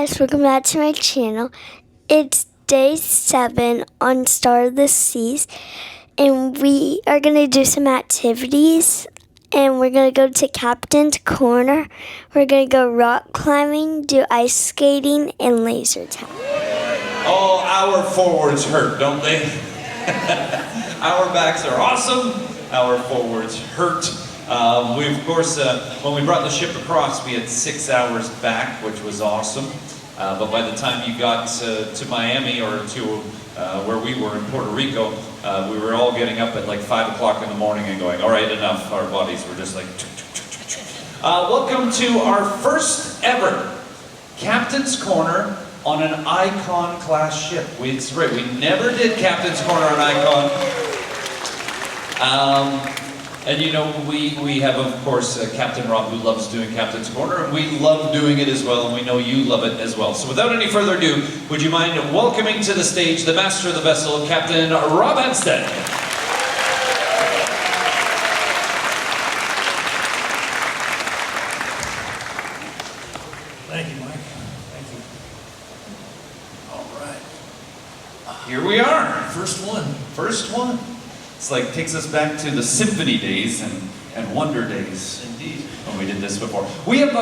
guys, welcome back to my channel. It's day 7 on Star of the Seas, and we are going to do some activities, and we're going to go to Captain's Corner. We're going to go rock climbing, do ice skating, and laser tag. Oh, our forwards hurt, don't they? Our backs are awesome, our forwards hurt. We, of course, when we brought the ship across, we had 6 hours back, which was awesome. But by the time you got to Miami or to where we were in Puerto Rico, we were all getting up at like 5 o'clock in the morning and going, all right, enough. Our bodies were just like... welcome to our first ever Captain's Corner on an Icon class ship. It's right, we never did Captain's Corner on Icon. And you know, we have, of course, Captain Rob, who loves doing Captain's Corner, and we love doing it as well, and we know you love it as well. So without any further ado, would you mind welcoming to the stage the master of the vessel, Captain Rob Anstead. Thank you, Mike. Thank you. All right. Here we are. First one. First one. It's like, takes us back to the symphony days and wonder days. Indeed. When we did this before. We have,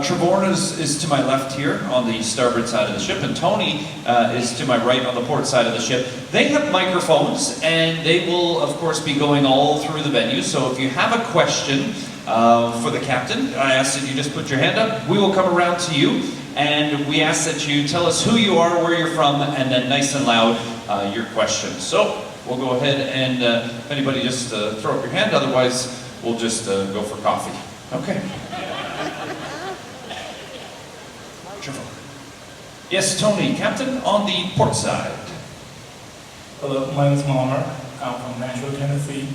Trevorn is to my left here on the starboard side of the ship, and Tony is to my right on the port side of the ship. They have microphones, and they will, of course, be going all through the venue. So if you have a question for the captain, I ask that you just put your hand up. We will come around to you, and we ask that you tell us who you are, where you're from, and then nice and loud your question. So we'll go ahead and if anybody just throw up your hand, otherwise we'll just go for coffee. Okay. Yes, Tony, Captain on the port side. Hello, my name is Mark. I'm from Nashville, Tennessee.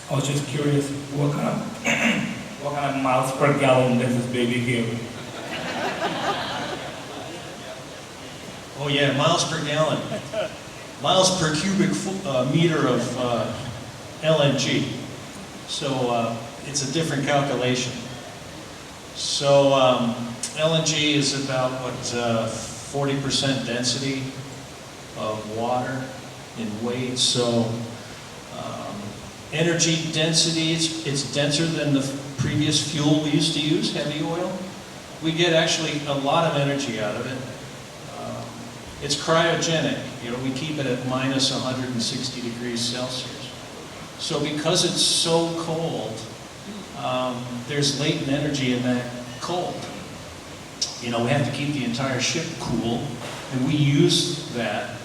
I was just curious, what kind of miles per gallon does this baby give? Oh yeah, miles per gallon. Miles per cubic meter of LNG. So it's a different calculation. So LNG is about, what, 40% density of water in weight. So energy density, it's denser than the previous fuel we used to use, heavy oil. We get actually a lot of energy out of it. It's cryogenic. You know, we keep it at minus 160 degrees Celsius. So because it's so cold, there's latent energy in that cold. You know, we have to keep the entire ship cool, and we use that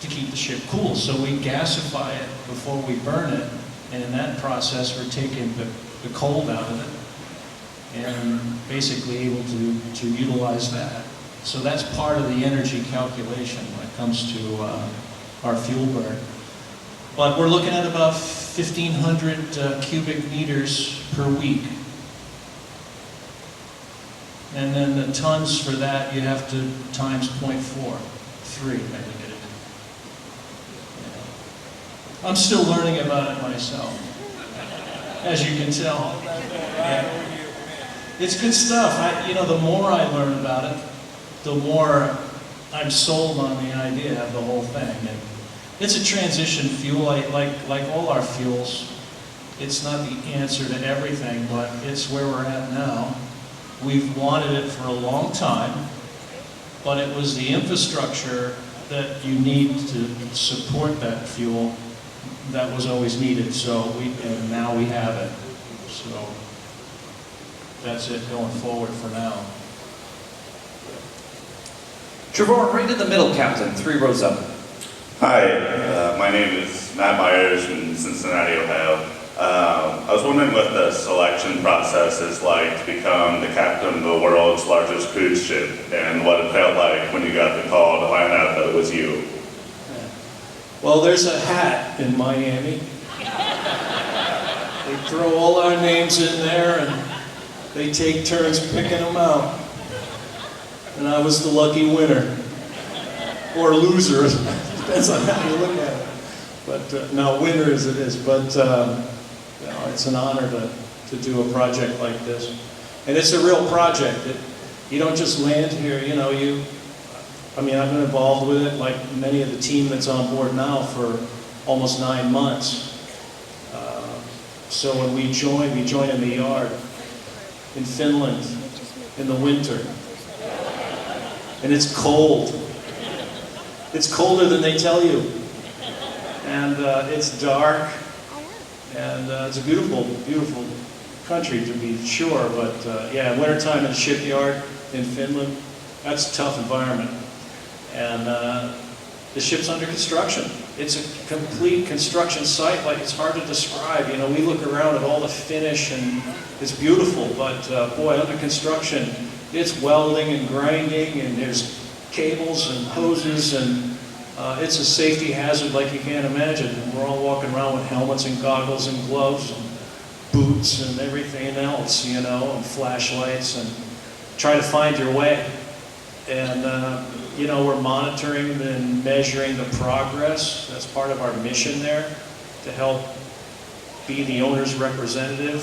to keep the ship cool. So we gasify it before we burn it, and in that process we're taking the cold out of it and basically able to utilize that. So that's part of the energy calculation when it comes to our fuel burn. But we're looking at about 1,500 cubic meters per week. And then the tons for that, you have to times 0.43. Yeah. I'm still learning about it myself, as you can tell. Yeah. It's good stuff. You know, the more I learn about it, the more I'm sold on the idea of the whole thing. And it's a transition fuel, like all our fuels. It's not the answer to everything, but it's where we're at now. We've wanted it for a long time, but it was the infrastructure that you need to support that fuel that was always needed. So and now we have it. So that's it going forward for now. Trevor, right in the middle, Captain, 3 rows up. Hi, my name is Matt Myers from Cincinnati, Ohio. I was wondering what the selection process is like to become the captain of the world's largest cruise ship, and what it felt like when you got the call to find out that it was you. Well, there's a hat in Miami. They throw all our names in there and they take turns picking them out. And I was the lucky winner. Or loser, depends on how you look at it. But no, winner as it is. But you know, it's an honor to do a project like this. And it's a real project. You don't just land here, you know, I mean, I've been involved with it, like many of the team that's on board now, for almost 9 months. So when we join in the yard in Finland in the winter. And it's cold. It's colder than they tell you. And it's dark. And it's a beautiful, beautiful country to be sure. But yeah, wintertime in the shipyard in Finland, that's a tough environment. And the ship's under construction. It's a complete construction site, like it's hard to describe. You know, we look around at all the finish and it's beautiful, but boy, under construction, it's welding and grinding and there's cables and hoses and it's a safety hazard like you can't imagine. And we're all walking around with helmets and goggles and gloves and boots and everything else, you know, and flashlights and try to find your way. And you know, we're monitoring and measuring the progress. That's part of our mission there, to help be the owner's representative,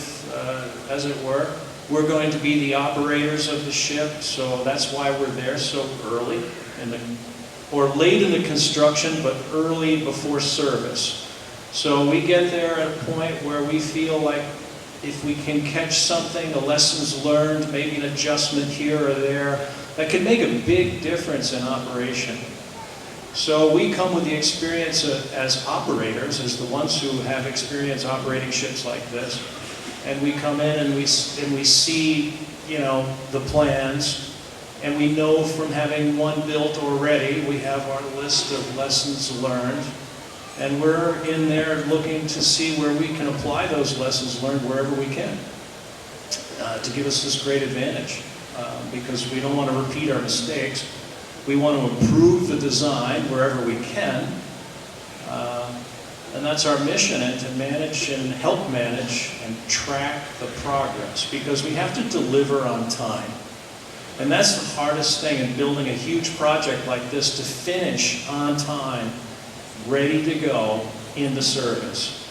as it were. We're going to be the operators of the ship, so that's why we're there so early, or late in the construction, but early before service. So we get there at a point where we feel like if we can catch something, the lessons learned, maybe an adjustment here or there, that can make a big difference in operation. So we come with the experience as operators, as the ones who have experience operating ships like this. And we come in and we see, you know, the plans, and we know from having one built already, we have our list of lessons learned, and we're in there looking to see where we can apply those lessons learned wherever we can to give us this great advantage. Because we don't want to repeat our mistakes. We want to improve the design wherever we can. And that's our mission, and to manage and help manage and track the progress, because we have to deliver on time. And that's the hardest thing in building a huge project like this, to finish on time, ready to go into service.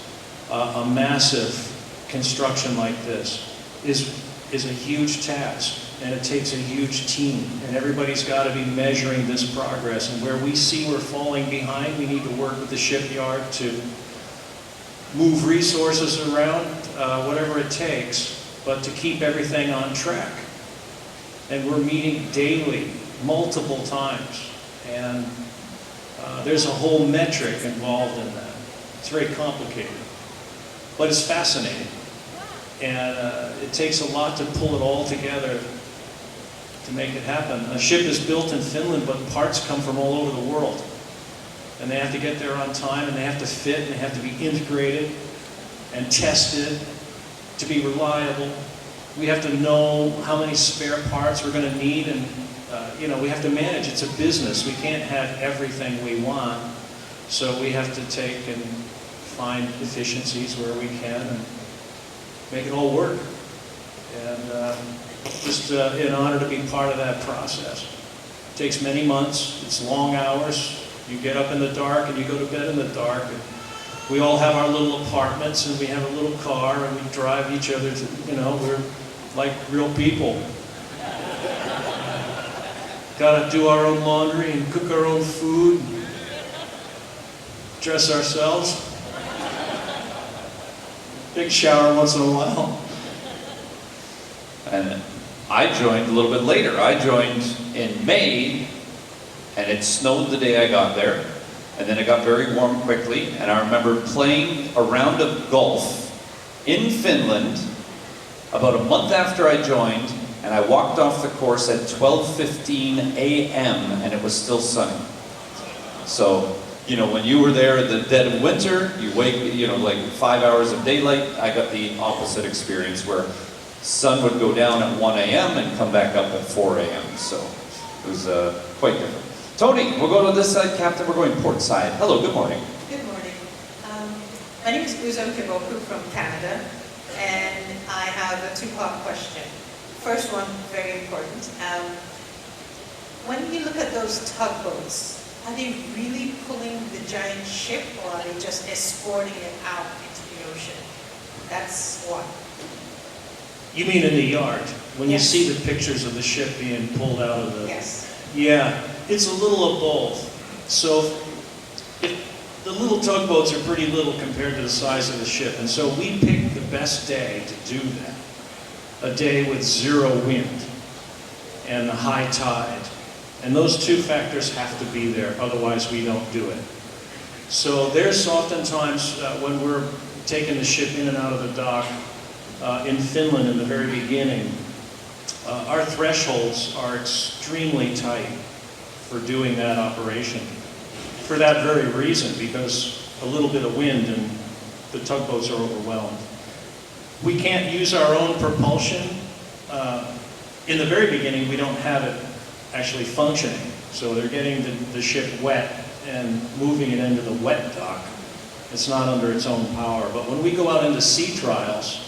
A massive construction like this is a huge task. And it takes a huge team, and everybody's got to be measuring this progress. And where we see we're falling behind, we need to work with the shipyard to move resources around, whatever it takes, but to keep everything on track. And we're meeting daily, multiple times, and there's a whole metric involved in that. It's very complicated, but it's fascinating. And it takes a lot to pull it all together to make it happen. A ship is built in Finland, but parts come from all over the world. And they have to get there on time, and they have to fit, and they have to be integrated and tested to be reliable. We have to know how many spare parts we're going to need, and you know, we have to manage. It's a business. We can't have everything we want. So we have to take and find efficiencies where we can and make it all work. And just an honor to be part of that process. It takes many months. It's long hours. You get up in the dark and you go to bed in the dark. And we all have our little apartments, and we have a little car, and we drive each other to, you know, we're like real people. Got to do our own laundry and cook our own food, and dress ourselves. Big shower once in a while. And I joined a little bit later. I joined in May, and it snowed the day I got there. And then it got very warm quickly. And I remember playing a round of golf in Finland about a month after I joined, and I walked off the course at 12:15 a.m. and it was still sunny. So, you know, when you were there in the dead of winter, you wake, you know, like 5 hours of daylight. I got the opposite experience where sun would go down at 1 a.m. and come back up at 4 a.m. So it was quite different. Tony, we'll go to this side. Captain, we're going port side. Hello, good morning. Good morning. My name is Uzo Kiboku from Canada, and I have a two-part question. First one, very important. When you look at those tugboats, are they really pulling the giant ship, or are they just escorting it out into the ocean? That's one. You mean in the yard? When you Yes. see the pictures of the ship being pulled out of the... Yes. Yeah, it's a little of both. So the little tugboats are pretty little compared to the size of the ship, and so we picked the best day to do that. A day with 0 wind and a high tide. And those two factors have to be there, otherwise we don't do it. So there's oftentimes when we're taking the ship in and out of the dock in Finland in the very beginning, our thresholds are extremely tight for doing that operation. For that very reason, because a little bit of wind and the tugboats are overwhelmed. We can't use our own propulsion. In the very beginning, we don't have it actually functioning. So they're getting the ship wet and moving it into the wet dock. It's not under its own power. But when we go out into sea trials,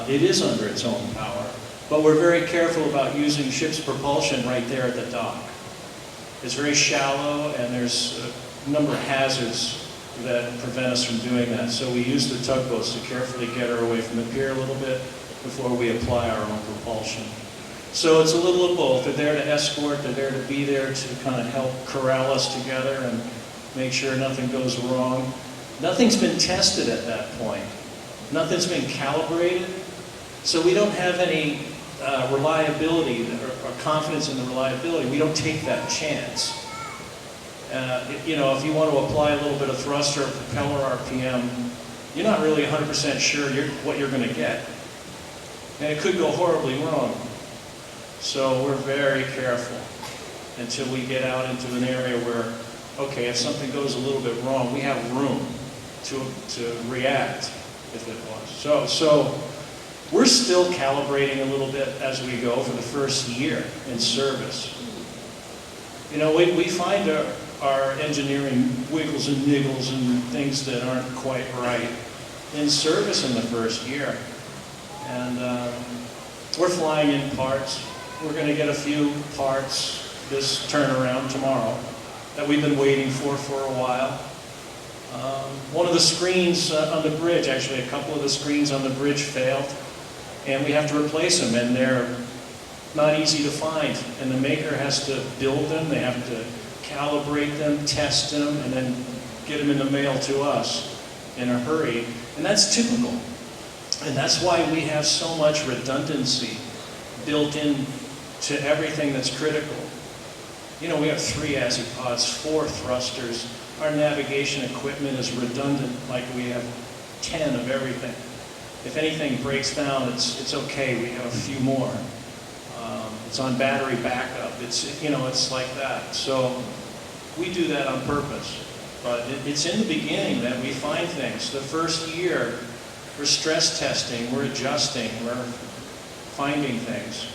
it is under its own power. But we're very careful about using ship's propulsion right there at the dock. It's very shallow, and there's a number of hazards that prevent us from doing that. So we use the tugboats to carefully get her away from the pier a little bit before we apply our own propulsion. So it's a little of both. They're there to escort, they're there to be there to kind of help corral us together and make sure nothing goes wrong. Nothing's been tested at that point. Nothing's been calibrated. So we don't have any reliability or confidence in the reliability. We don't take that chance. You know, if you want to apply a little bit of thruster or propeller RPM, you're not really 100% sure what you're going to get. And it could go horribly wrong. So we're very careful until we get out into an area where, okay, if something goes a little bit wrong, we have room to react if it was. So we're still calibrating a little bit as we go for the first year in service. You know, we find our engineering wiggles and niggles and things that aren't quite right in service in the first year. And we're flying in parts. We're going to get a few parts this turnaround tomorrow that we've been waiting for a while. One of the screens on the bridge, actually a couple of the screens on the bridge failed, and we have to replace them, and they're not easy to find. And the maker has to build them, they have to calibrate them, test them, and then get them in the mail to us in a hurry. And that's typical. And that's why we have so much redundancy built in to everything that's critical. You know, we have 3 azipods, 4 thrusters. Our navigation equipment is redundant, like we have 10 of everything. If anything breaks down, it's okay. We have a few more. It's on battery backup. It's, you know, it's like that. So we do that on purpose. But it's in the beginning that we find things. The first year, we're stress testing, we're adjusting, we're finding things.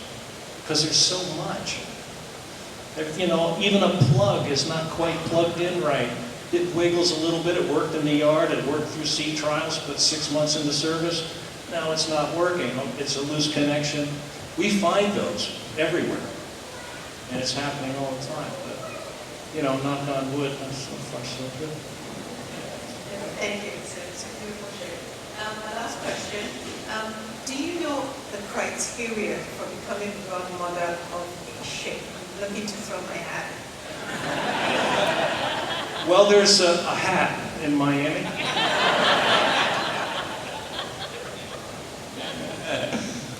Because there's so much. You know, even a plug is not quite plugged in right. It wiggles a little bit. It worked in the yard. It worked through sea trials, but 6 months into service, now it's not working. It's a loose connection. We find those everywhere. And it's happening all the time. But, you know, knock on wood, so far so good. Thank you. It's a beautiful shape. My last question. Do you know the criteria for becoming godmother of a ship? I'm looking to throw my hat. Well, there's a hat in Miami.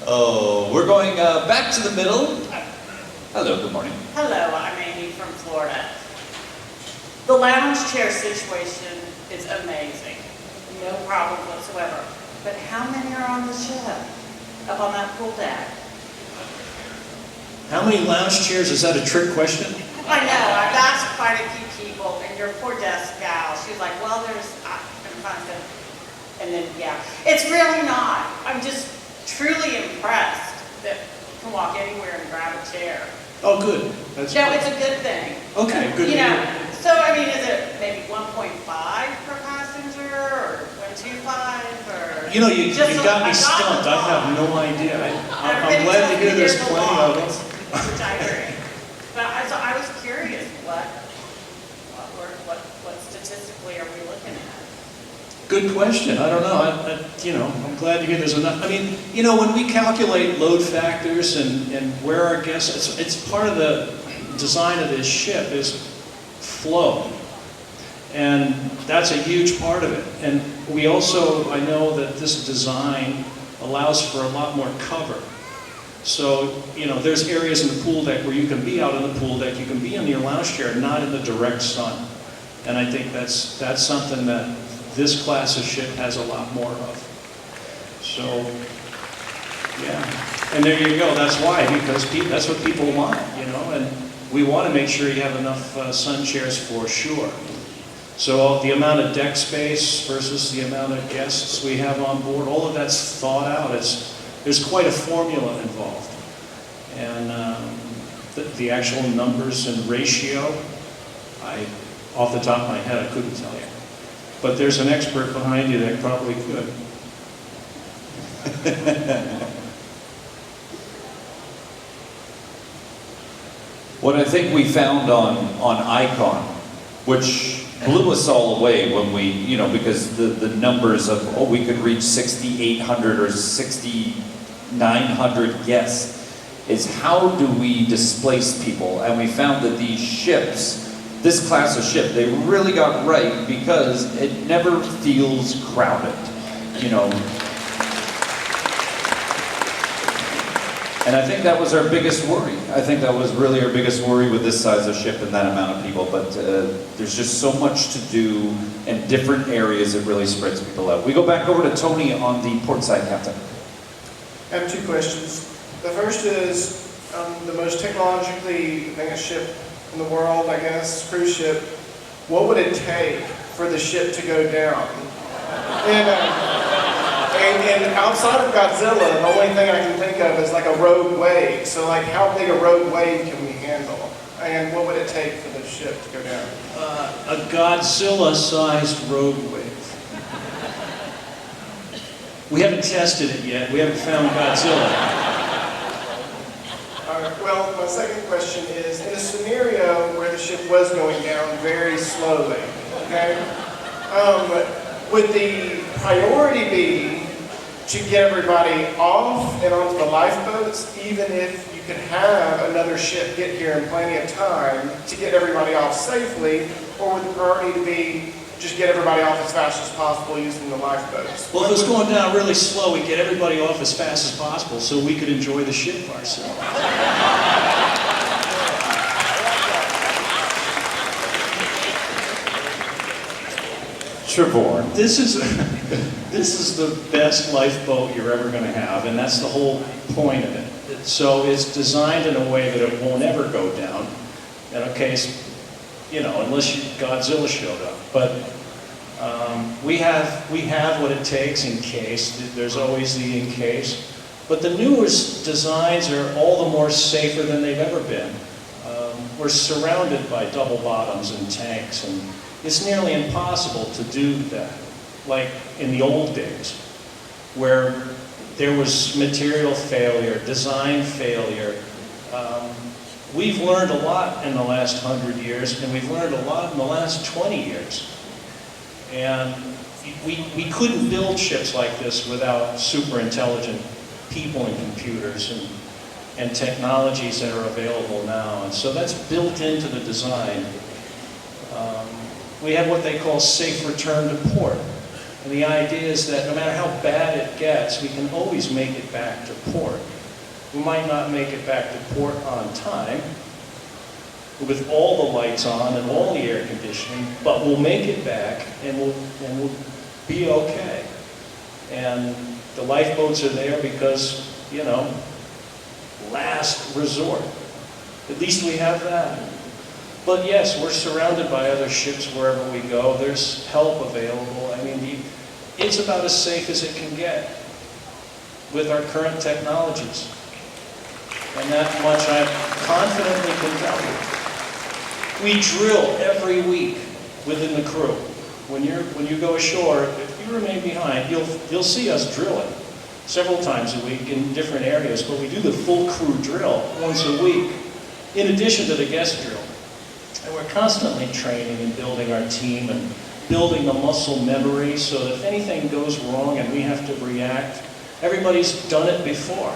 Oh, we're going back to the middle. Hello, good morning. Hello, I'm Amy from Florida. The lounge chair situation is amazing. No problem whatsoever. But how many are on the ship? Up on that pool deck? How many lounge chairs? Is that a trick question? I know, I've asked quite a few people, and your poor desk gal, she was like, well, there's, and then, yeah. It's really not. I'm just truly impressed that you can walk anywhere and grab a chair. Oh, good. That's No, good. it's a good thing. Okay, good You to know, hear. so I mean, is it maybe 1.5 per passenger or 1.25 or? You know, you Just got me I got stumped. the I have thought. no idea. I'm Everybody glad to tells hear me there's the plenty law, of them. Which I agree. But so I was curious, what statistically are we looking at? Good question. I don't know. I'm glad to hear there's enough. I mean, when we calculate load factors and where our guests, it's part of the design of this ship is flow. And that's a huge part of it. And we also, I know that this design allows for a lot more cover. So, there's areas in the pool deck where you can be out on the pool deck, you can be in your lounge chair, not in the direct sun. And I think that's something that this class of ship has a lot more of. So, yeah. And there you go. That's why, because that's what people want, and we want to make sure you have enough sun chairs for sure. So the amount of deck space versus the amount of guests we have on board, all of that's thought out. There's quite a formula involved. And the actual numbers and ratio, off the top of my head, I couldn't tell you. But there's an expert behind you that probably could. What I think we found on Icon, which blew us all away when we, because the numbers of, we could reach 6,800 or 6,900 guests, is how do we displace people? And we found that these ships, this class of ship, they really got right because it never feels crowded, And I think that was our biggest worry. I think that was really our biggest worry with this size of ship and that amount of people. But there's just so much to do in different areas, it really spreads people out. We go back over to Tony on the port side, Captain. I have 2 questions. The first is the most technologically advanced ship in the world, I guess, cruise ship. What would it take for the ship to go down? And outside of Godzilla, the only thing I can think of is like a rogue wave. So like how big a rogue wave can we handle? And what would it take for the ship to go down? A Godzilla-sized rogue wave. We haven't tested it yet. We haven't found Godzilla. Well, my second question is, in a scenario where the ship was going down very slowly, okay, would the priority be to get everybody off and onto the lifeboats, even if you could have another ship get here in plenty of time to get everybody off safely, or would the priority to be just get everybody off as fast as possible using the lifeboats? Well, if it was going down really slow, we'd get everybody off as fast as possible so we could enjoy the ship ourselves. Trevor. This is the best lifeboat you're ever going to have, and that's the whole point of it. So it's designed in a way that it won't ever go down. In a case, unless Godzilla showed up. But we have what it takes in case. There's always the in case. But the newest designs are all the more safer than they've ever been. We're surrounded by double bottoms and tanks, and it's nearly impossible to do that, like in the old days, where there was material failure, design failure. We've learned a lot in the last 100 years, and we've learned a lot in the last 20 years. And we couldn't build ships like this without super intelligent people and computers and technologies that are available now. And so that's built into the design. We have what they call safe return to port. And the idea is that no matter how bad it gets, we can always make it back to port. We might not make it back to port on time, with all the lights on and all the air conditioning, but we'll make it back and we'll be okay. And the lifeboats are there because, last resort. At least we have that. But yes, we're surrounded by other ships wherever we go. There's help available. I mean, it's about as safe as it can get with our current technologies. And that much I confidently can tell you. We drill every week within the crew. When you go ashore, if you remain behind, you'll see us drilling several times a week in different areas, but we do the full crew drill once a week, in addition to the guest drill. And we're constantly training and building our team and building the muscle memory so that if anything goes wrong and we have to react, everybody's done it before.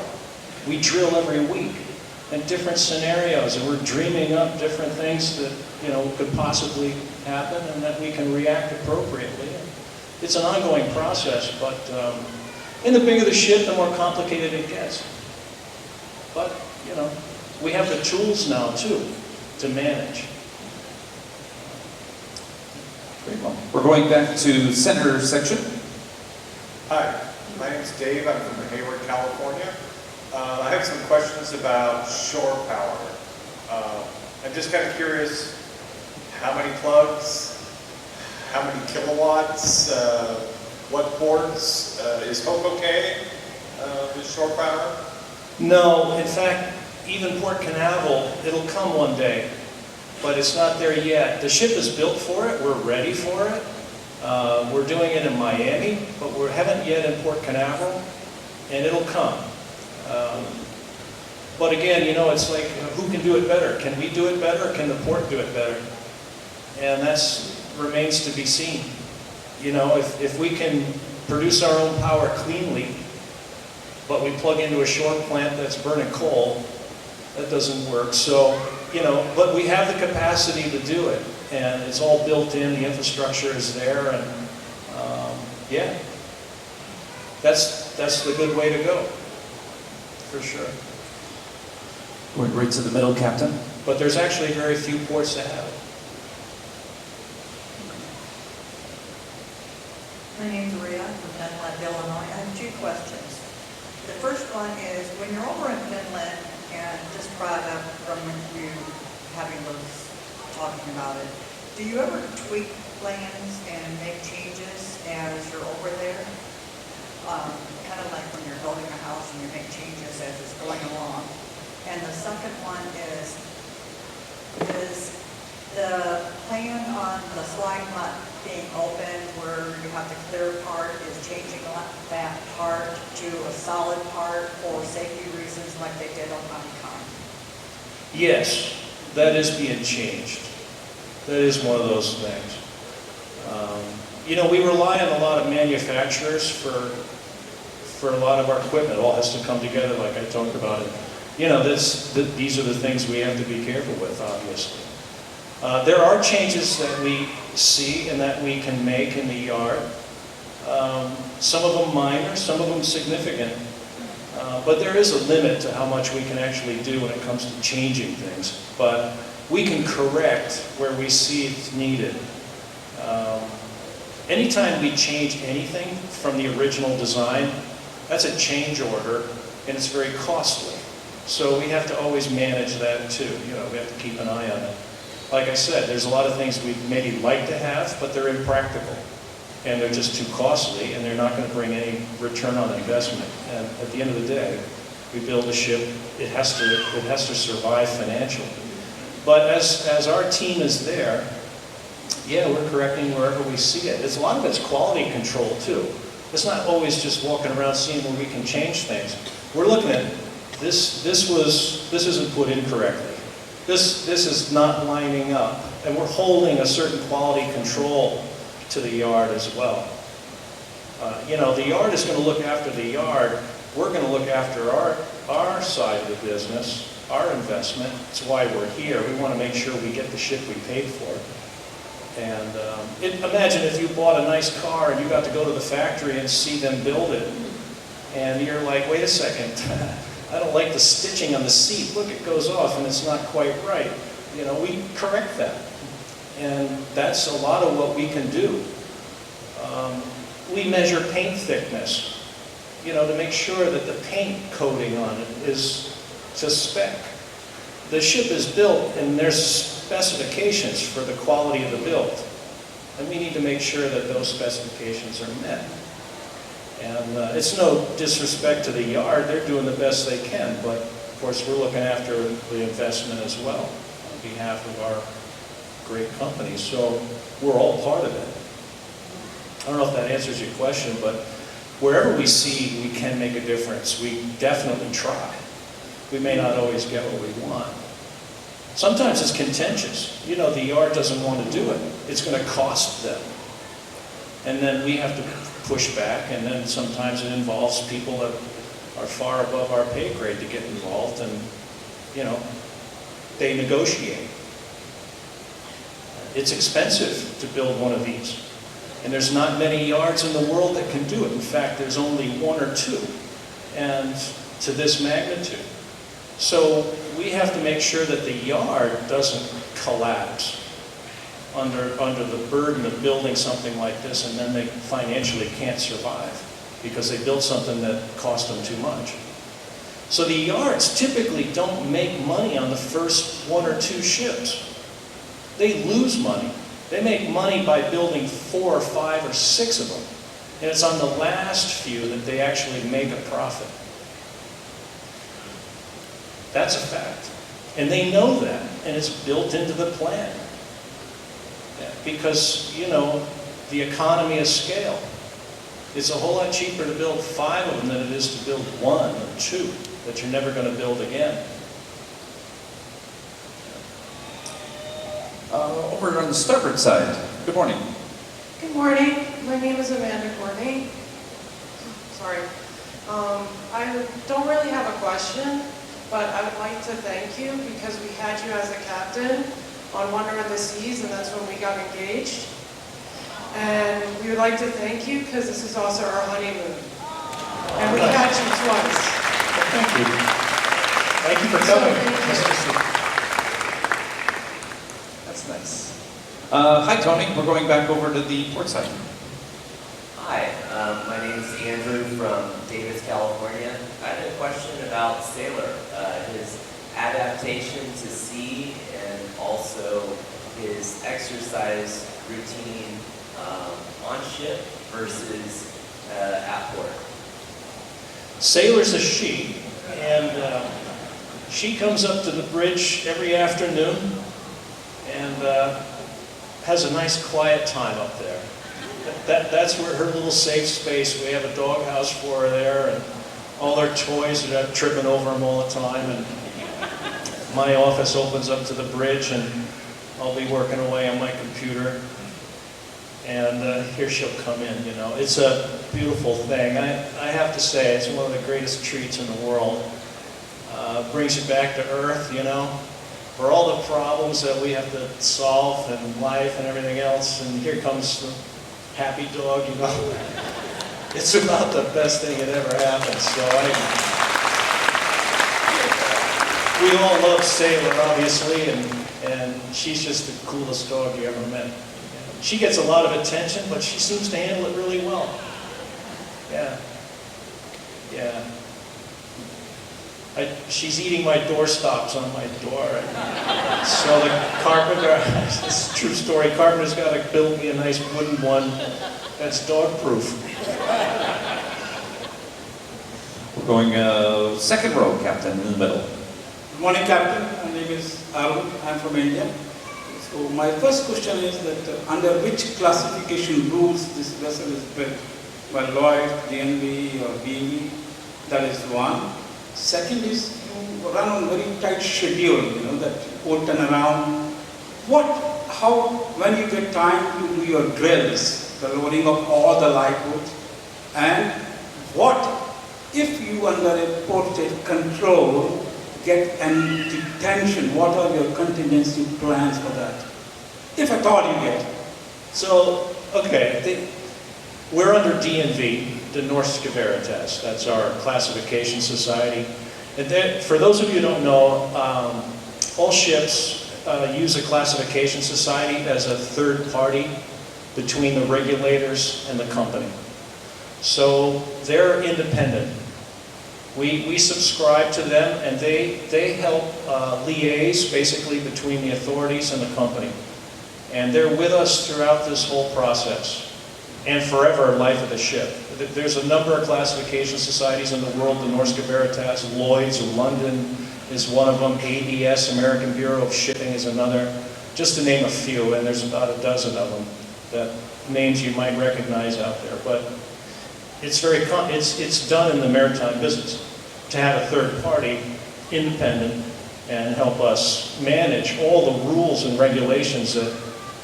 We drill every week in different scenarios, and we're dreaming up different things that, you know, could possibly happen and that we can react appropriately. It's an ongoing process, but and the bigger the ship, the more complicated it gets. But, you know, we have the tools now, too, to manage. Great. Well, we're going back to center section. Hi, my name's Dave. I'm from Hayward, California. I have some questions about shore power. I'm just kind of curious, how many plugs, how many kilowatts, what ports, is Hope okay with shore power? No, in fact, even Port Canaveral, it'll come one day, but it's not there yet. The ship is built for it, we're ready for it. We're doing it in Miami, but we haven't yet in Port Canaveral, and it'll come. But again, you know, it's like, who can do it better? Can we do it better, or can the port do it better? And that remains to be seen. You know, if we can produce our own power cleanly, but we plug into a shore plant that's burning coal, that doesn't work. So, you know, but we have the capacity to do it, and it's all built in, the infrastructure is there, and yeah, that's the good way to go, for sure. Going right to the middle, Captain. But there's actually very few ports that have it. My name's Rhea from Finland, Illinois. I have two questions. The first one is, when you're over in Finland, and just brought up from you having those, talking about it, do you ever tweak plans and make changes as you're over there? Kind of like when you're building a house and you make changes as it's going along. And the second one is the plan on the slide nut being open where you have the clear part is changing that part to a solid part for safety reasons like they did on Honeycomb? Yes, that is being changed. That is one of those things. You know, we rely on a lot of manufacturers for a lot of our equipment. It all has to come together like I talked about it. You know, these are the things we have to be careful with, obviously. There are changes that we see and that we can make in the yard. Some of them minor, some of them significant. But there is a limit to how much we can actually do when it comes to changing things. But we can correct where we see it's needed. Anytime we change anything from the original design, that's a change order, and it's very costly. So we have to always manage that too. You know, we have to keep an eye on it. Like I said, there's a lot of things we'd maybe like to have, but they're impractical. And they're just too costly, and they're not going to bring any return on investment. And at the end of the day, we build a ship, it has to survive financially. But as our team is there, yeah, we're correcting wherever we see it. A lot of it's quality control too. It's not always just walking around seeing where we can change things. We're looking at this isn't put in correctly. This is not lining up, and we're holding a certain quality control to the yard as well. You know, the yard is going to look after the yard. We're going to look after our side of the business, our investment. It's why we're here. We want to make sure we get the ship we paid for. And imagine if you bought a nice car and you got to go to the factory and see them build it, and you're like, wait a second, I don't like the stitching on the seat. Look, it goes off and it's not quite right. You know, we correct that. And that's a lot of what we can do. We measure paint thickness, you know, to make sure that the paint coating on it is to spec. The ship is built and there's specifications for the quality of the build. And we need to make sure that those specifications are met. And it's no disrespect to the yard, they're doing the best they can, but of course we're looking after the investment as well on behalf of our great company. So we're all part of it. I don't know if that answers your question, but wherever we see we can make a difference, we definitely try. We may not always get what we want. Sometimes it's contentious. You know, the yard doesn't want to do it. It's going to cost them. And then we have to push back, and then sometimes it involves people that are far above our pay grade to get involved, and, you know, they negotiate. It's expensive to build one of these. And there's not many yards in the world that can do it. In fact, there's only one or two, and to this magnitude. So we have to make sure that the yard doesn't collapse under the burden of building something like this, and then they financially can't survive because they built something that cost them too much. So the yards typically don't make money on the first one or two ships. They lose money. They make money by building 4 or 5 or 6 of them. And it's on the last few that they actually make a profit. That's a fact. And they know that, and it's built into the plan. Because, you know, the economy of scale. It's a whole lot cheaper to build 5 of them than it is to build 1 or 2 that you're never going to build again. Over on the starboard side, good morning. Good morning. My name is Amanda Courtney. Sorry. I don't really have a question, but I would like to thank you because we had you as a captain on Wonder of the Seas, and that's when we got engaged. And we would like to thank you because this is also our honeymoon. And we had you twice. Thank you. Thank you for coming. That's nice. Hi, Tony. We're going back over to the port side. Hi, my name is Andrew from Davis, California. I had a question about Sailor, his adaptation to sea and also his exercise routine on ship versus at port. Sailor's a she, and she comes up to the bridge every afternoon and has a nice quiet time up there. That's where her little safe space. We have a doghouse for her there, and all her toys are tripping over them all the time. And my office opens up to the bridge, and I'll be working away on my computer. And here she'll come in, you know. It's a beautiful thing. I have to say, it's one of the greatest treats in the world. Brings you back to earth, you know, for all the problems that we have to solve in life and everything else. And here comes the happy dog, you know. It's about the best thing that ever happened. So we all love Sailor, obviously, and she's just the coolest dog you ever met. She gets a lot of attention, but she seems to handle it really well. Yeah. Yeah. She's eating my doorstops on my door. So the carpenter, it's a true story, carpenter's got to build me a nice wooden one that's dog-proof. We're going second row, Captain, in the middle. Good morning, Captain. My name is Arun. I'm from India. So my first question is that under which classification rules this vessel is built? By Lloyd, DNV, or BV? That is one. Second is you run on very tight schedule, you know, that port turnaround. When you get time to do your drills, the loading of all the light goods, and what if you under a port state control get any detention, what are your contingency plans for that? If at all you get. So, okay, we're under DNV, the Norsk Veritas. That's our classification society. And then, for those of you who don't know, all ships use a classification society as a third party between the regulators and the company. So they're independent. We subscribe to them, and they help liaise basically between the authorities and the company. And they're with us throughout this whole process and forever life of the ship. There's a number of classification societies in the world, the Norsk Veritas, Lloyd's, London is one of them, ABS, American Bureau of Shipping is another, just to name a few, and there's about a dozen of them, that names you might recognize out there. But it's done in the maritime business to have a third party, independent, and help us manage all the rules and regulations that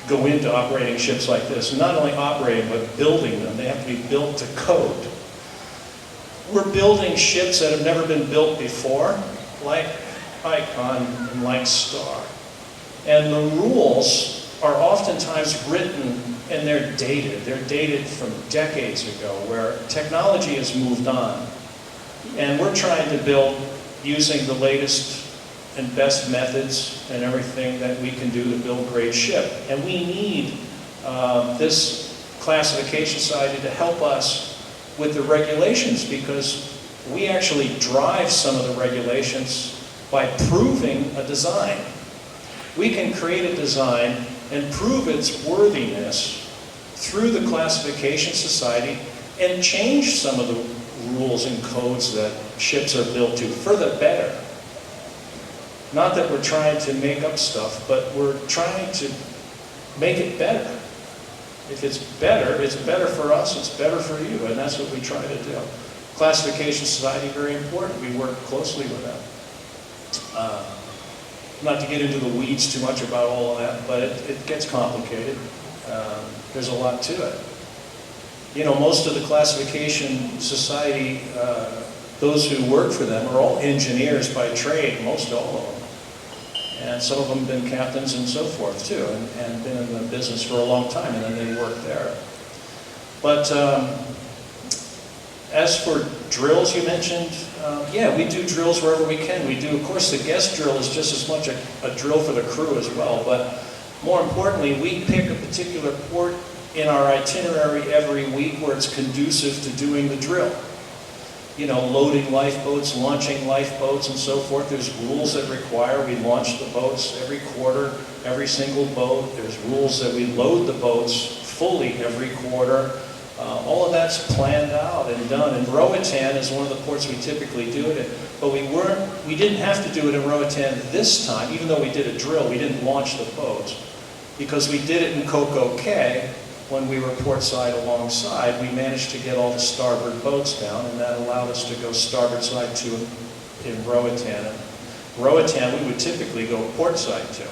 go into operating ships like this. And not only operating, but building them. They have to be built to code. We're building ships that have never been built before, like Icon and like Star. And the rules are oftentimes written and they're dated. They're dated from decades ago, where technology has moved on. And we're trying to build using the latest and best methods and everything that we can do to build a great ship. And we need this classification society to help us with the regulations, because we actually drive some of the regulations by proving a design. We can create a design and prove its worthiness through the classification society and change some of the rules and codes that ships are built to for the better. Not that we're trying to make up stuff, but we're trying to make it better. If it's better for us, it's better for you, and that's what we try to do. Classification society, very important. We work closely with them. Not to get into the weeds too much about all of that, but it gets complicated. There's a lot to it. You know, most of the classification society, those who work for them are all engineers by trade, most all of them. And some of them have been captains and so forth too, and been in the business for a long time, and then they work there. But as for drills you mentioned, yeah, we do drills wherever we can. We do, of course, the guest drill is just as much a drill for the crew as well, but more importantly, we pick a particular port in our itinerary every week where it's conducive to doing the drill. You know, loading lifeboats, launching lifeboats, and so forth. There's rules that require we launch the boats every quarter, every single boat. There's rules that we load the boats fully every quarter. All of that's planned out and done. And Roatan is one of the ports we typically do it in. But we didn't have to do it in Roatan this time, even though we did a drill. We didn't launch the boats because we did it in Coco Cay. When we were portside alongside, we managed to get all the starboard boats down, and that allowed us to go starboard side to in Roatan. And Roatan, we would typically go portside to.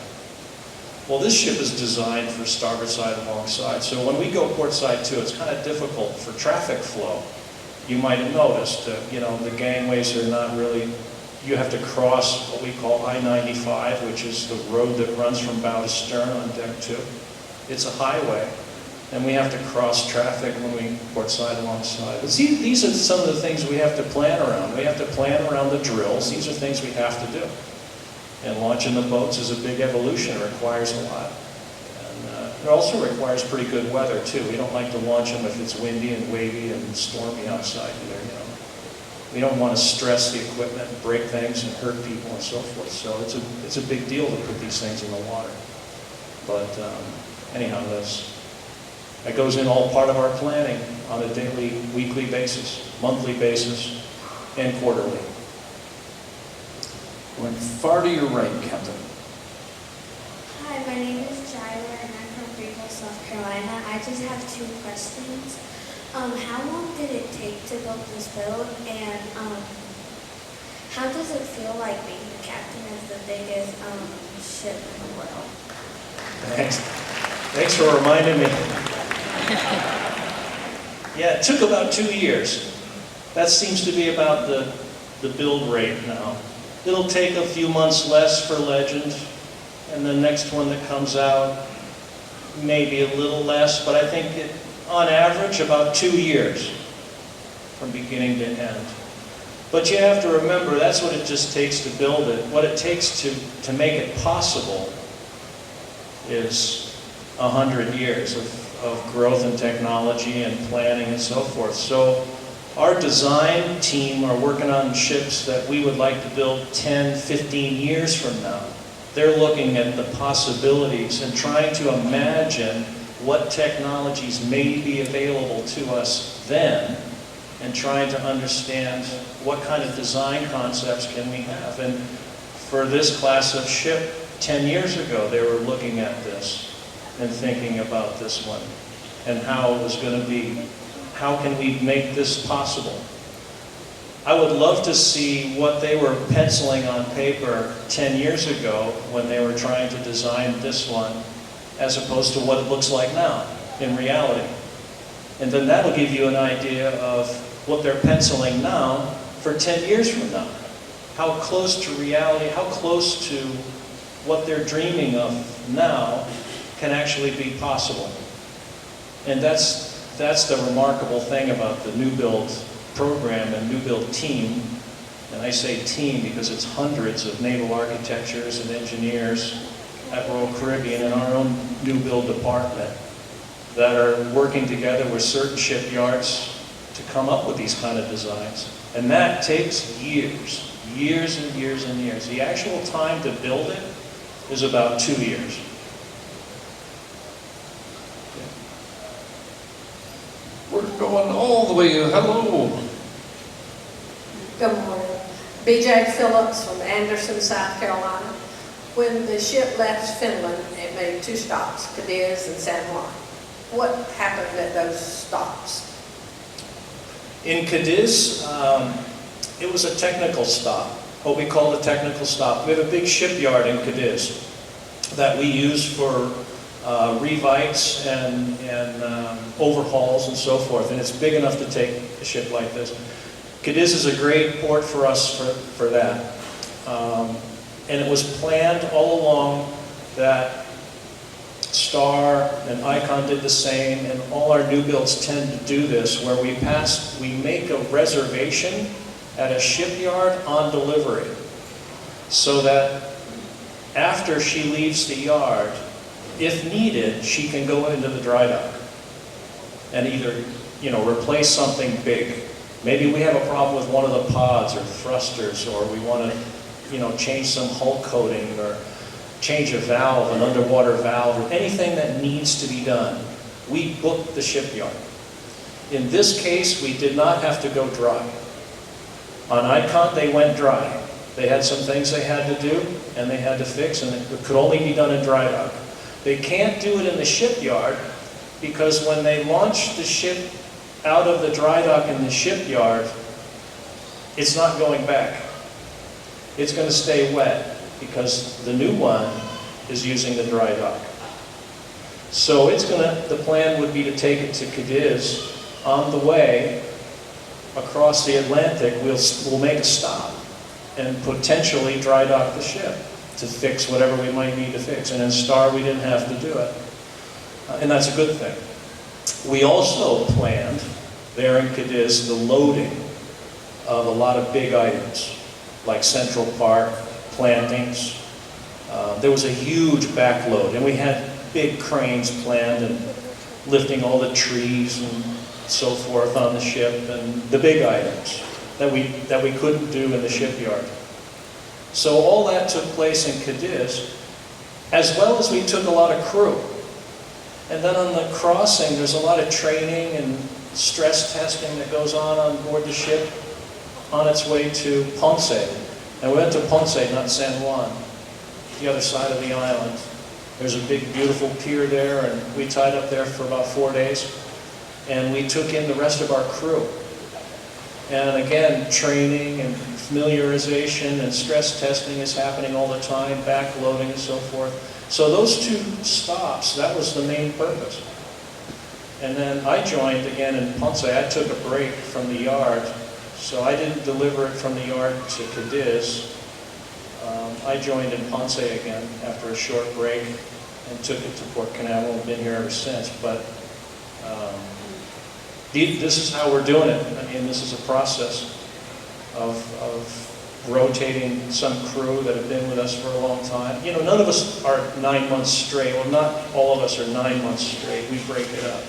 Well, this ship is designed for starboard side alongside, so when we go portside to, it's kind of difficult for traffic flow. You might have noticed, you know, the gangways are not really, you have to cross what we call I-95, which is the road that runs from bow to stern on deck 2. It's a highway. And we have to cross traffic when we portside alongside. But see, these are some of the things we have to plan around. We have to plan around the drills. These are things we have to do. And launching the boats is a big evolution. It requires a lot. And it also requires pretty good weather, too. We don't like to launch them if it's windy and wavy and stormy outside either, you know. We don't want to stress the equipment, break things, and hurt people and so forth. So it's a big deal to put these things in the water. But anyhow, that goes in all part of our planning on a daily, weekly basis, monthly basis, and quarterly. Going far to your right, Captain. Hi, my name is Jyler, and I'm from Greenville, South Carolina. I just have 2 questions. How long did it take to build this boat, and how does it feel like being the captain of the biggest ship in the world? Thanks for reminding me. Yeah, it took about 2 years. That seems to be about the build rate now. It'll take a few months less for Legend, and the next one that comes out maybe a little less, but I think on average about 2 years from beginning to end. But you have to remember, that's what it just takes to build it. What it takes to make it possible is 100 years of growth and technology and planning and so forth. So our design team are working on ships that we would like to build 10, 15 years from now. They're looking at the possibilities and trying to imagine what technologies may be available to us then, and trying to understand what kind of design concepts can we have. And for this class of ship, 10 years ago, they were looking at this and thinking about this one and how it was going to be. How can we make this possible? I would love to see what they were penciling on paper 10 years ago when they were trying to design this one as opposed to what it looks like now in reality. And then that'll give you an idea of what they're penciling now for 10 years from now. How close to reality, how close to what they're dreaming of now can actually be possible. And that's the remarkable thing about the New Build program and New Build team. And I say team because it's hundreds of naval architectures and engineers at Royal Caribbean and our own New Build department that are working together with certain shipyards to come up with these kind of designs. And that takes years, years and years and years. The actual time to build it is about 2 years. We're going all the way. Hello. Good morning. BJ Phillips from Anderson, South Carolina. When the ship left Finland, it made 2 stops, Cadiz and San Juan. What happened at those stops? In Cadiz, it was a technical stop, what we call a technical stop. We have a big shipyard in Cadiz that we use for revites and overhauls and so forth, and it's big enough to take a ship like this. Cadiz is a great port for us for that. And it was planned all along that Star and Icon did the same, and all our new builds tend to do this, where we make a reservation at a shipyard on delivery, so that after she leaves the yard, if needed, she can go into the dry dock and either, replace something big. Maybe we have a problem with one of the pods or thrusters, or we want to, change some hull coating, or change a valve, an underwater valve, or anything that needs to be done. We book the shipyard. In this case, we did not have to go dry. On Icon, they went dry. They had some things they had to do, and they had to fix, and it could only be done in dry dock. They can't do it in the shipyard, because when they launch the ship out of the dry dock in the shipyard, it's not going back. It's going to stay wet, because the new one is using the dry dock. So the plan would be to take it to Cadiz. On the way across the Atlantic, we'll make a stop and potentially dry dock the ship to fix whatever we might need to fix. And in Star, we didn't have to do it. And that's a good thing. We also planned there in Cadiz the loading of a lot of big items, like Central Park, plantings. There was a huge backload, and we had big cranes planned and lifting all the trees and so forth on the ship, and the big items that we couldn't do in the shipyard. So all that took place in Cadiz, as well as we took a lot of crew. And then on the crossing, there's a lot of training and stress testing that goes on board the ship on its way to Ponce. And we went to Ponce, not San Juan, the other side of the island. There's a big, beautiful pier there, and we tied up there for about 4 days. And we took in the rest of our crew. And again, training and familiarization and stress testing is happening all the time, backloading and so forth. So those 2 stops, that was the main purpose. And then I joined again in Ponce. I took a break from the yard, so I didn't deliver it from the yard to Cadiz. I joined in Ponce again after a short break and took it to Port Canaveral and been here ever since. But this is how we're doing it. I mean, this is a process of rotating some crew that have been with us for a long time. None of us are 9 months straight. Well, not all of us are 9 months straight. We break it up.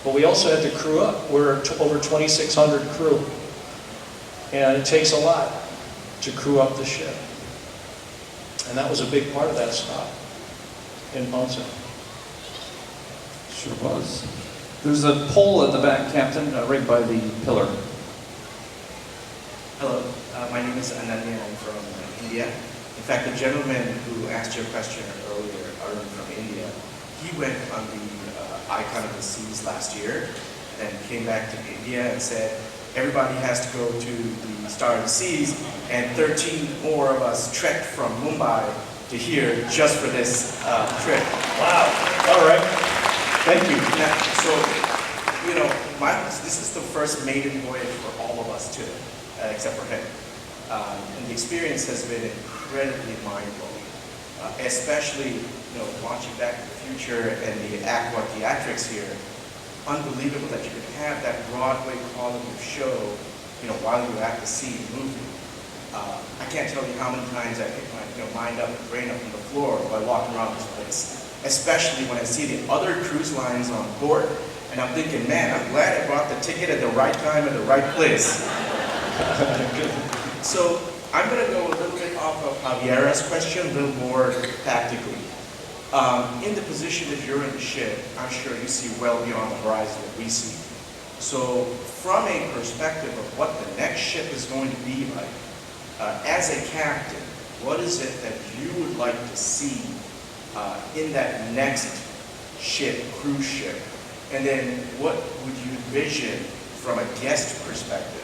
But we also had to crew up. We're over 2,600 crew. And it takes a lot to crew up the ship. And that was a big part of that stop in Ponce. Sure was. There's a pole at the back, Captain, right by the pillar. Hello, my name is Ananya. I'm from India. In fact, the gentleman who asked your question earlier, Arun from India, he went on the Icon of the Seas last year and came back to India and said, everybody has to go to the Star of the Seas, and 13 more of us trekked from Mumbai to here just for this trip. Wow. All right. Thank you. Now, so, you know, this is the first maiden voyage for all of us too, except for him. And the experience has been incredibly mind-blowing, especially, you know, watching Back to the Future and the Aqua theatrics here. Unbelievable that you could have that Broadway quality of show, you know, while you're at the sea movie. I can't tell you how many times I pick my, mind up and brain up on the floor while walking around this place, especially when I see the other cruise lines on board, and I'm thinking, man, I'm glad I bought the ticket at the right time at the right place. So I'm going to go a little bit off of Javiera's question, a little more tactically. In the position that you're in the ship, I'm sure you see well beyond the horizon that we see. So from a perspective of what the next ship is going to be like, as a captain, what is it that you would like to see in that next ship, cruise ship? And then what would you envision from a guest perspective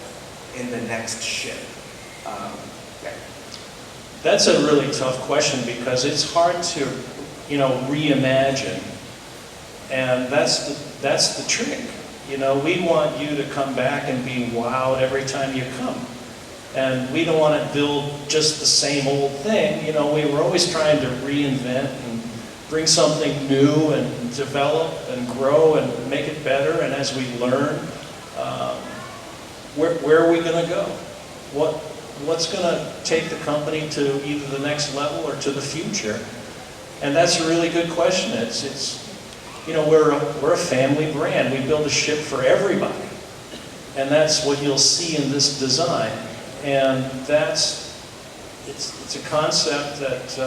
in the next ship? Yeah. That's a really tough question because it's hard to, reimagine. And that's the trick. We want you to come back and be wowed every time you come. And we don't want to build just the same old thing. We were always trying to reinvent and bring something new and develop and grow and make it better. And as we learn, where are we going to go? What's going to take the company to either the next level or to the future? And that's a really good question. We're a family brand. We build a ship for everybody. And that's what you'll see in this design. And it's a concept that,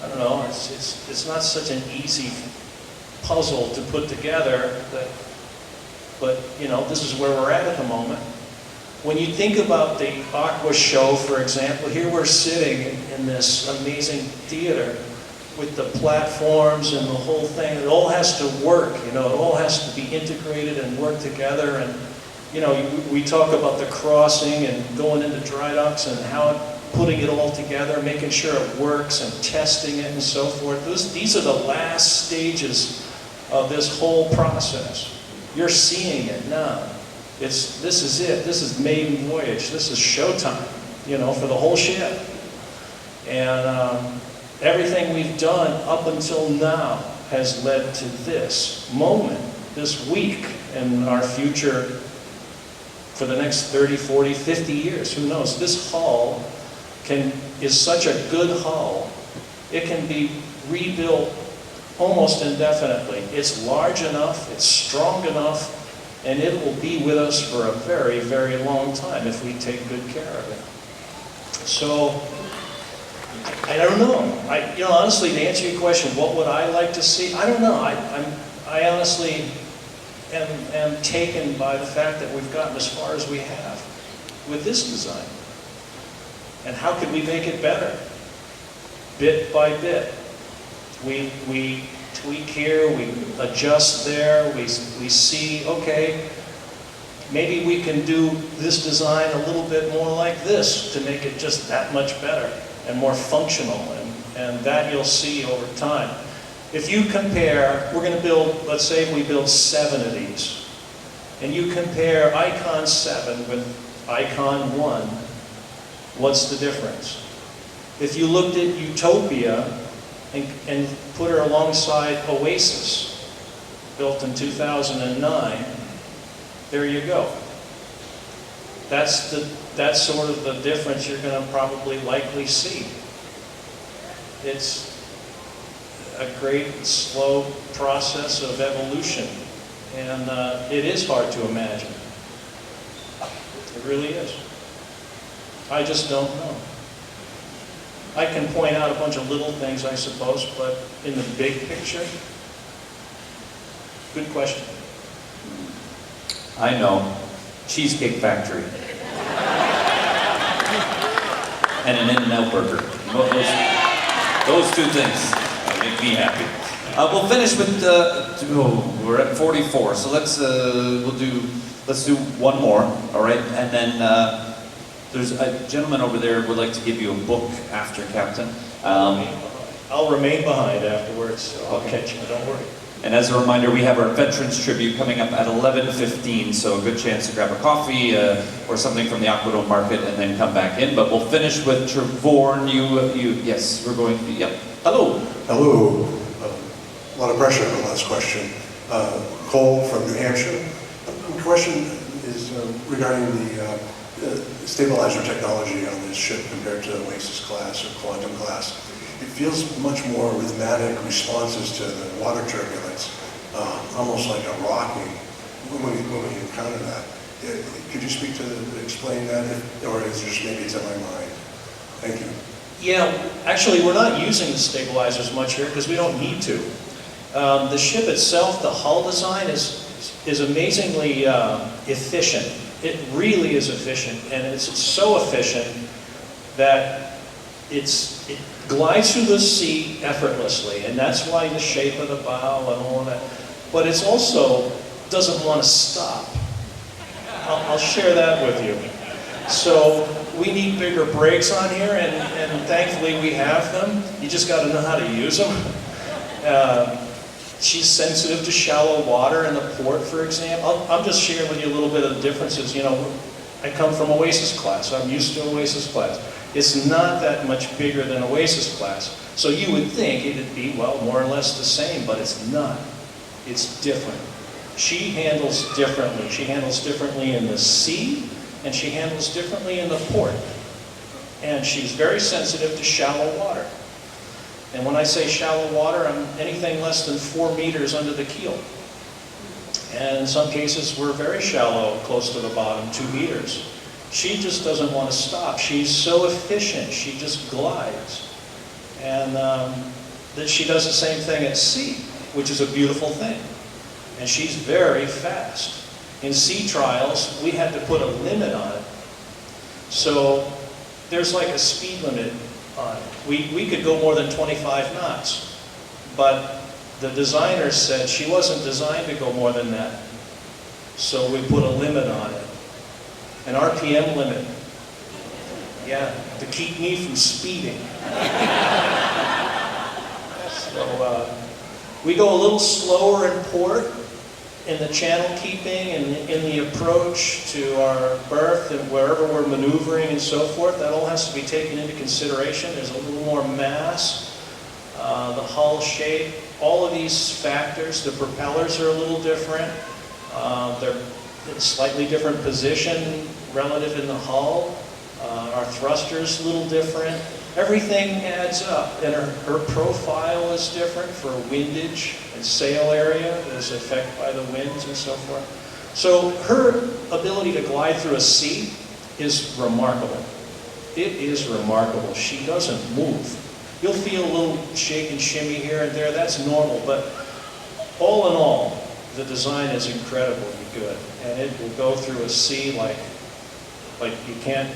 I don't know, it's not such an easy puzzle to put together, but this is where we're at the moment. When you think about the Aqua show, for example, here we're sitting in this amazing theater with the platforms and the whole thing. It all has to work, it all has to be integrated and work together. And we talk about the crossing and going into dry docks and putting it all together, making sure it works and testing it and so forth. These are the last stages of this whole process. You're seeing it now. This is it. This is maiden voyage. This is showtime, for the whole ship. And everything we've done up until now has led to this moment, this week, and our future for the next 30, 40, 50 years. Who knows? This hull is such a good hull. It can be rebuilt almost indefinitely. It's large enough, it's strong enough, and it will be with us for a very, very long time if we take good care of it. So, I don't know. Honestly, to answer your question, what would I like to see? I don't know. I honestly am taken by the fact that we've gotten as far as we have with this design. And how can we make it better? Bit by bit. We tweak here, we adjust there, we see, okay, maybe we can do this design a little bit more like this to make it just that much better and more functional, and that you'll see over time. If you compare, we're going to build, let's say we build 7 of these, and you compare Icon 7 with Icon 1, what's the difference? If you looked at Utopia and put her alongside Oasis, built in 2009, there you go. That's sort of the difference you're going to probably likely see. It's a great slow process of evolution, and it is hard to imagine. It really is. I just don't know. I can point out a bunch of little things, I suppose, but in the big picture, good question. I know. Cheesecake Factory. And an In-N-Out burger. Those 2 things make me happy. We'll finish with we're at 44, so let's do one more, all right? And then there's a gentleman over there who would like to give you a book after, Captain. I'll remain behind afterwards, so I'll catch you, don't worry. And as a reminder, we have our Veterans Tribute coming up at 11:15, so a good chance to grab a coffee or something from the Aquadome Market and then come back in. But we'll finish with Trevorn. Yes, we're going to, yep. Hello. Hello. A lot of pressure on the last question. Cole from New Hampshire. The question is regarding the stabilizer technology on this ship compared to Oasis class or Quantum class. It feels much more rhythmic responses to the water turbulence, almost like a rocking when we encounter that. Could you speak to explain that, or is it just maybe it's in my mind? Thank you. Yeah, actually we're not using the stabilizers much here because we don't need to. The ship itself, the hull design is amazingly efficient. It really is efficient, and it's so efficient that it glides through the sea effortlessly, and that's why the shape of the bow and all of that. But it also doesn't want to stop. I'll share that with you. So we need bigger brakes on here, and thankfully we have them. You just got to know how to use them. She's sensitive to shallow water in the port, for example. I'm just sharing with you a little bit of the differences. You know, I come from Oasis class, so I'm used to Oasis class. It's not that much bigger than Oasis class. So you would think it'd be, well, more or less the same, but it's not. It's different. She handles differently. She handles differently in the sea, and she handles differently in the port. And she's very sensitive to shallow water. And when I say shallow water, I'm anything less than 4 meters under the keel. And in some cases, we're very shallow, close to the bottom, 2 meters. She just doesn't want to stop. She's so efficient. She just glides. And that she does the same thing at sea, which is a beautiful thing. And she's very fast. In sea trials, we had to put a limit on it. So there's like a speed limit on it. We could go more than 25 knots. But the designers said she wasn't designed to go more than that. So we put a limit on it. An RPM limit. Yeah, to keep me from speeding. So we go a little slower in port, in the channel keeping and in the approach to our berth and wherever we're maneuvering and so forth. That all has to be taken into consideration. There's a little more mass, the hull shape, all of these factors. The propellers are a little different. They're in a slightly different position relative in the hull. Our thruster's a little different. Everything adds up, and her profile is different for windage and sail area is affected by the winds and so forth. So her ability to glide through a sea is remarkable. It is remarkable. She doesn't move. You'll feel a little shake and shimmy here and there. That's normal, but all in all, the design is incredibly good, and it will go through a sea like you can't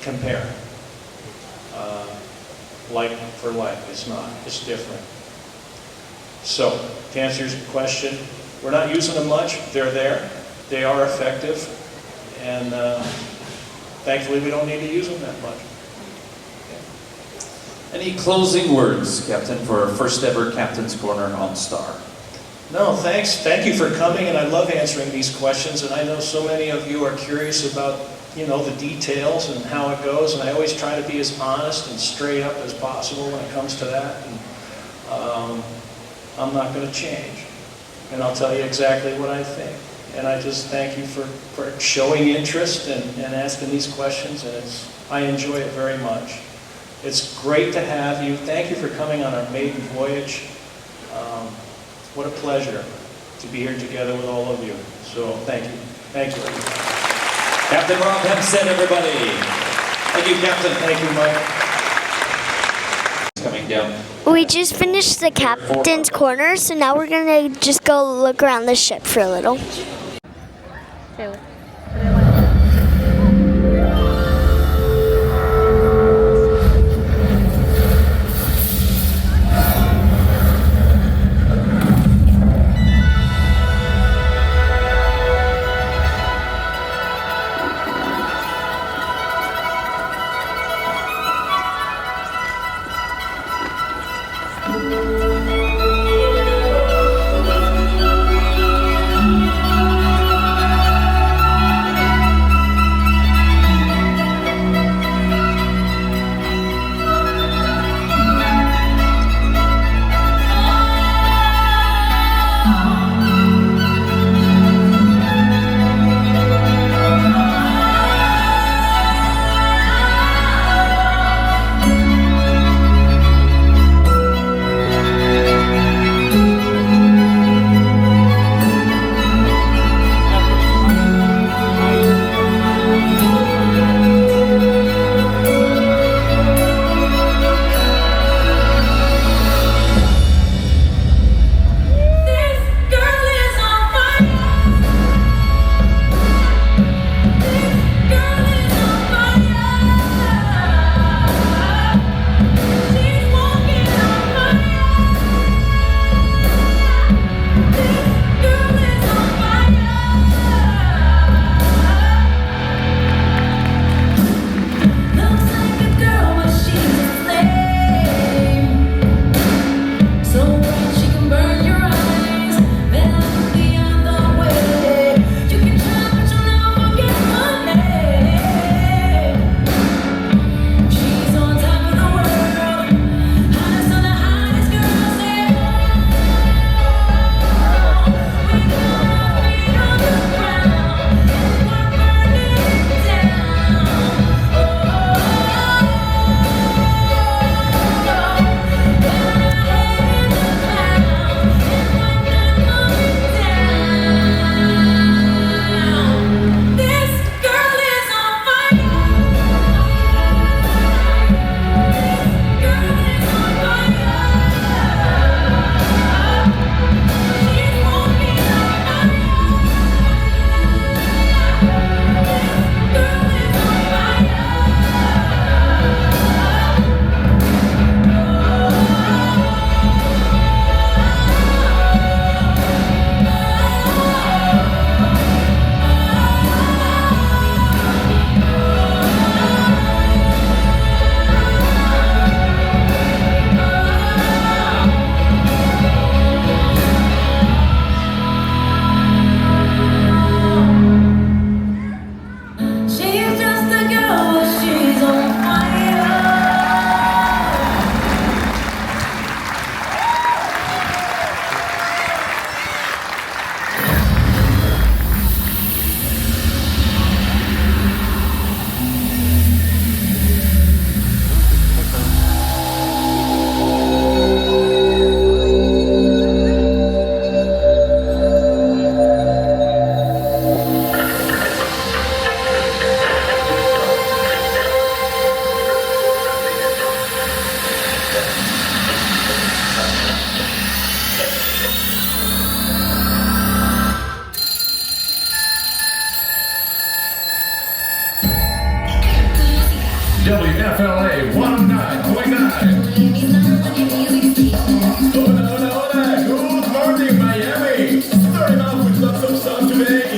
compare. Like for like, it's not. It's different. So, to answer your question, we're not using them much. They're there. They are effective. And thankfully, we don't need to use them that much. Any closing words, Captain, for our first ever Captain's Corner on Star? No, thanks. Thank you for coming, and I love answering these questions. And I know so many of you are curious about the details and how it goes, and I always try to be as honest and straight up as possible when it comes to that. And I'm not going to change, and I'll tell you exactly what I think. And I just thank you for showing interest and asking these questions, and I enjoy it very much. It's great to have you. Thank you for coming on our maiden voyage. What a pleasure to be here together with all of you. So thank you. Thank you. Captain Rob Hempstead, everybody. Thank you, Captain. Thank you, Mike. Coming down. We just finished the captain's corner, so now we're gonna just go look around the ship for a little.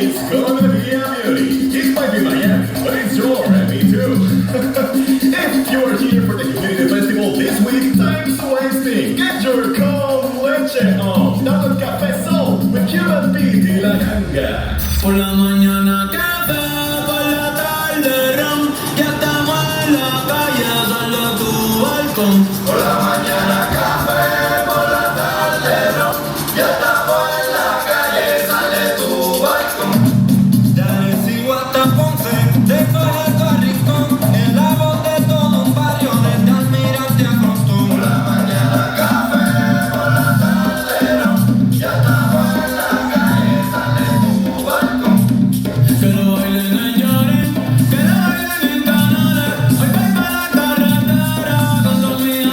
It's gonna be a beauty. It might be Miami, but it's your and me too. If you are here for the community festival this week, time's wasting. Get your cold leche on. Double Café Soul with Cuban Pete y La Ganga. Por la mañana café, por la tarde ron. Ya estamos en la calle, sale tu balcón. Por la mañana café, por la tarde ron. Ya estamos en la calle, sale tu balcón. Dale sigo hasta Ponce, de Fajardo a Rincón. En la voz de todo un barrio, desde Almirante a Crostón. Por la mañana café, por la tarde ron. Ya estamos en la calle, sale tu balcón. Que lo bailen en Lloren, que lo bailen en Canales. Hoy voy para la carretera con los míos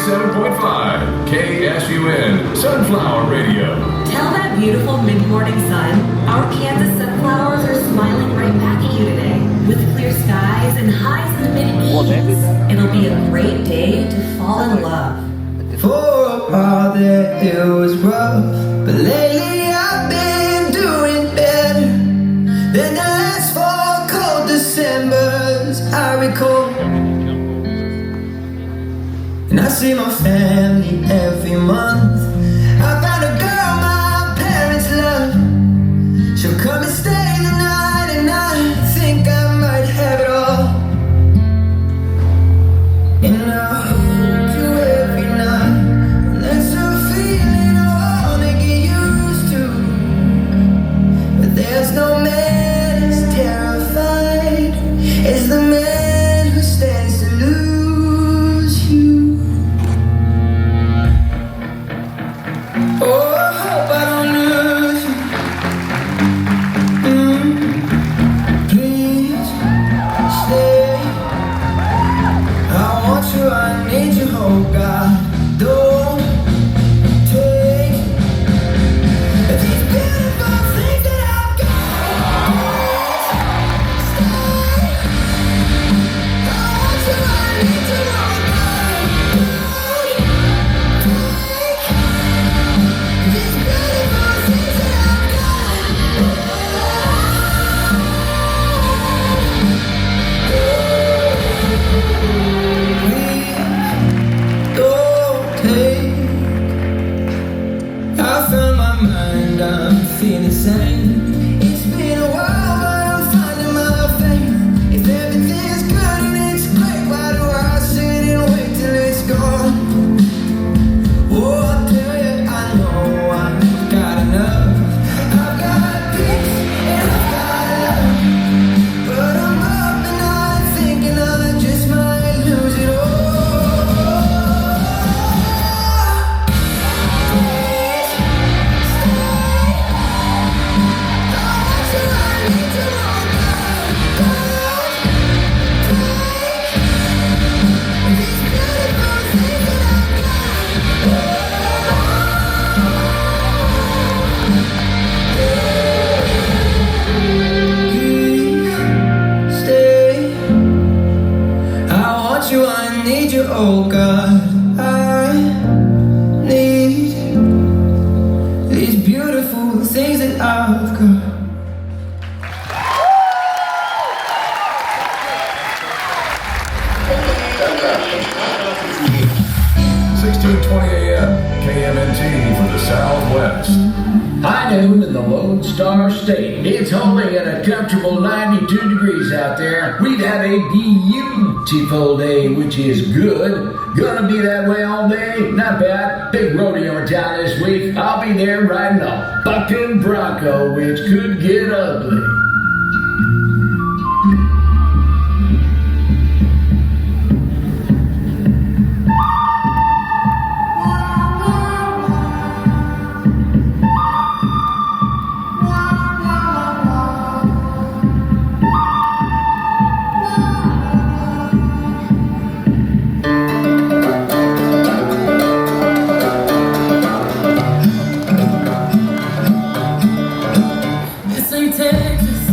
97.5 KSUN Sunflower Radio. Tell that beautiful mid-morning sun, our Kansas sunflowers are smiling right back at you today. With clear skies and highs in the mid-80s, it'll be a great day to fall in love. For a while there it was rough, but lately I've been doing better than the last 4 cold Decembers I recall. And I see my family every month. I found a girl my parents love. She'll come and stay the night, and I think I might have it all. And I hold you every night, and that's a feeling I wanna get used to. But there's no man as terrified as the man who stands to lose you. Oh, I hope I don't lose you. Please stay. I want you, I need you, oh God. Don't take these beautiful things that I've got. Stay. I want you, I need you, oh God. Don't take these beautiful things that I've don't take. I found my mind, I'm feeling sane. It's been a while, but I'm finding my faith. If everything's good and it's great, why do I sit and wait till it's gone? Oh, I tell you, I know I've got enough. I've got peace and I've got love, but I'm up and I'm thinking I just might lose it all. Stay. I want you, I need you, oh God. I need these beautiful things that I've got. 1620 AM KMNT for the Southwest. High noon in the Lone Star State. It's holding at a comfortable 92 degrees out there. We've had a beautiful day, which is good. Gonna be that way all day. Not bad. Big rodeo in town this week. I'll be there riding a bucking bronco, which could get ugly. This ain't Texas.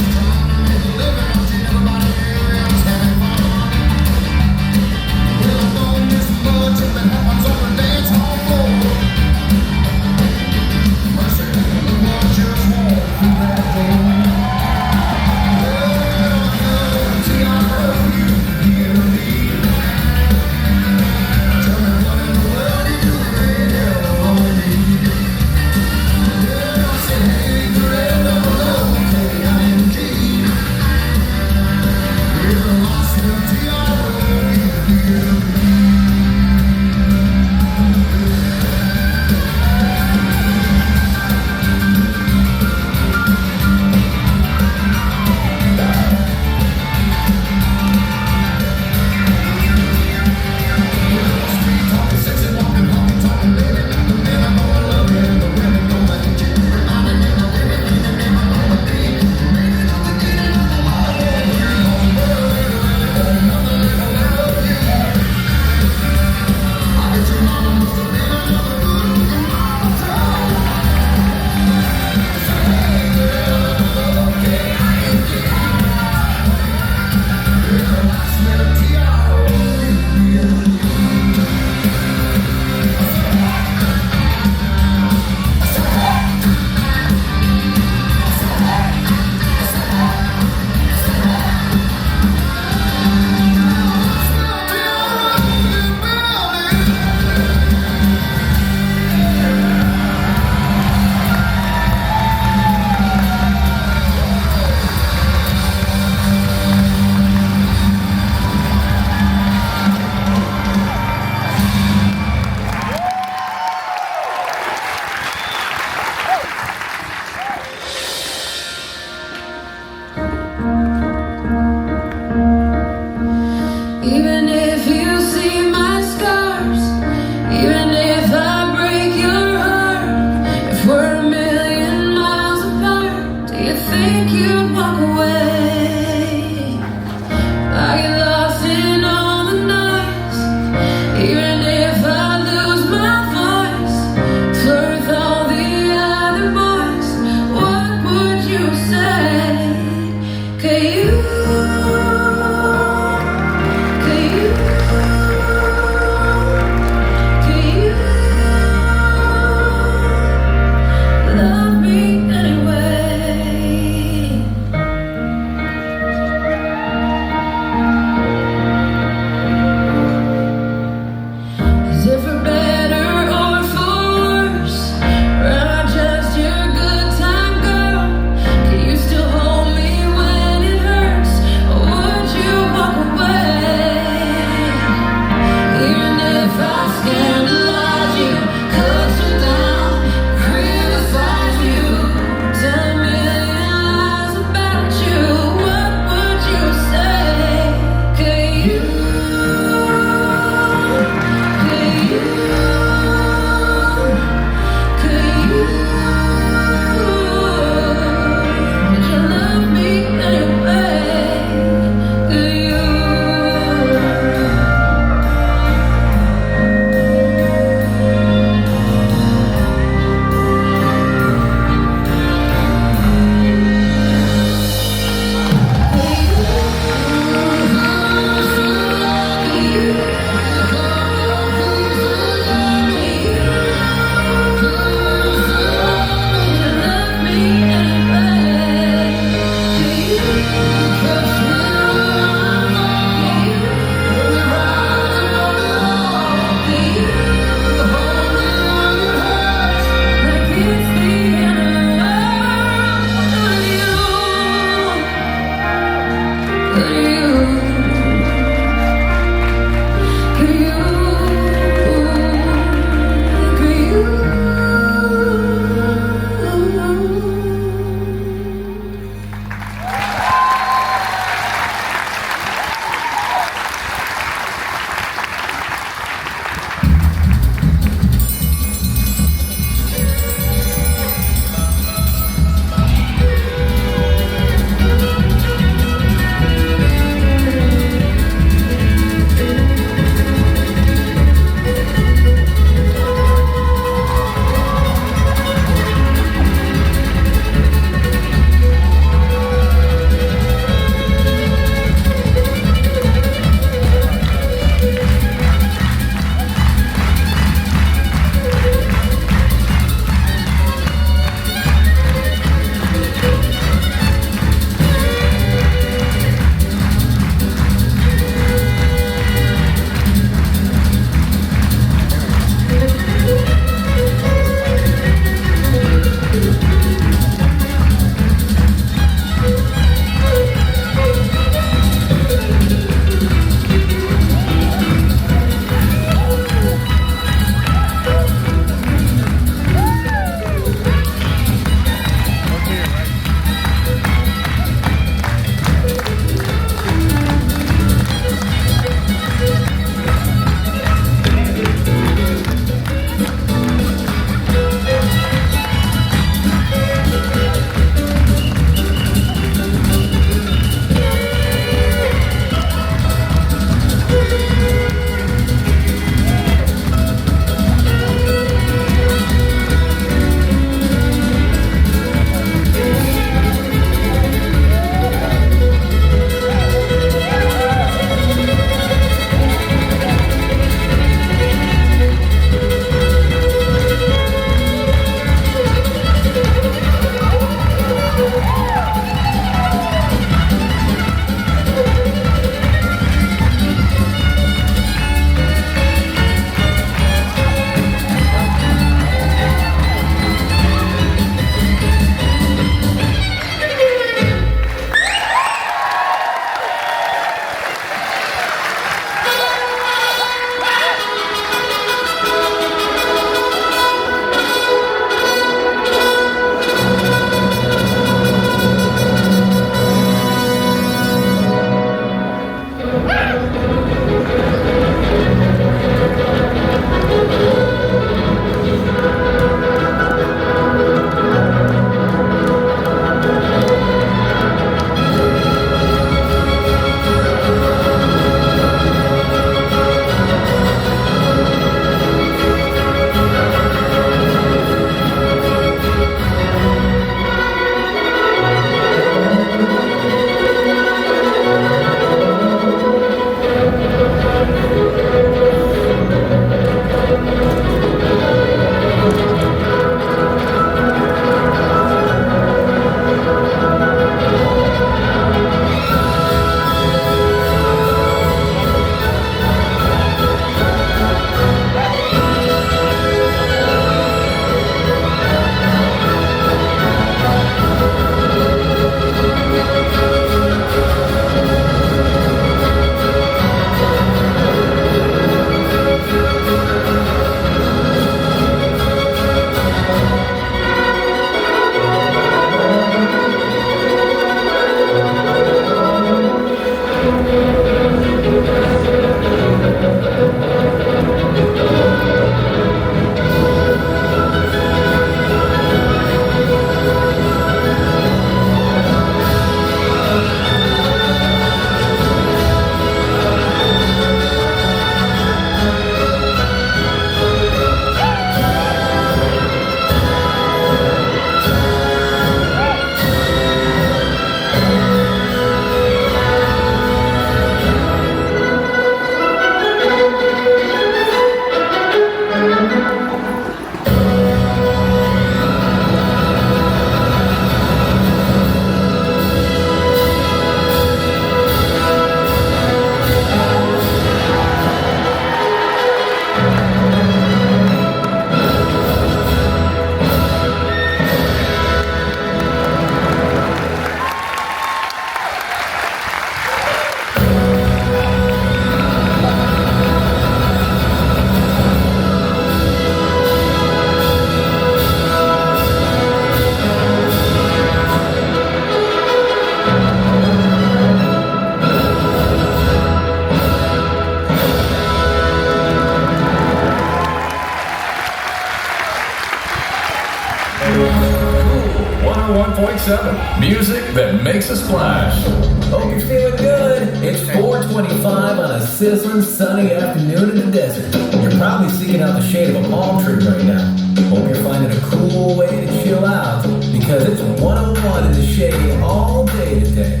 105.7. Music that makes a splash. Hope you're feeling good. It's 4:25 on a sizzling sunny afternoon in the desert. You're probably seeking out the shade of a palm tree right now. Hope you're finding a cool way to chill out because it's 101 in the shade all day today.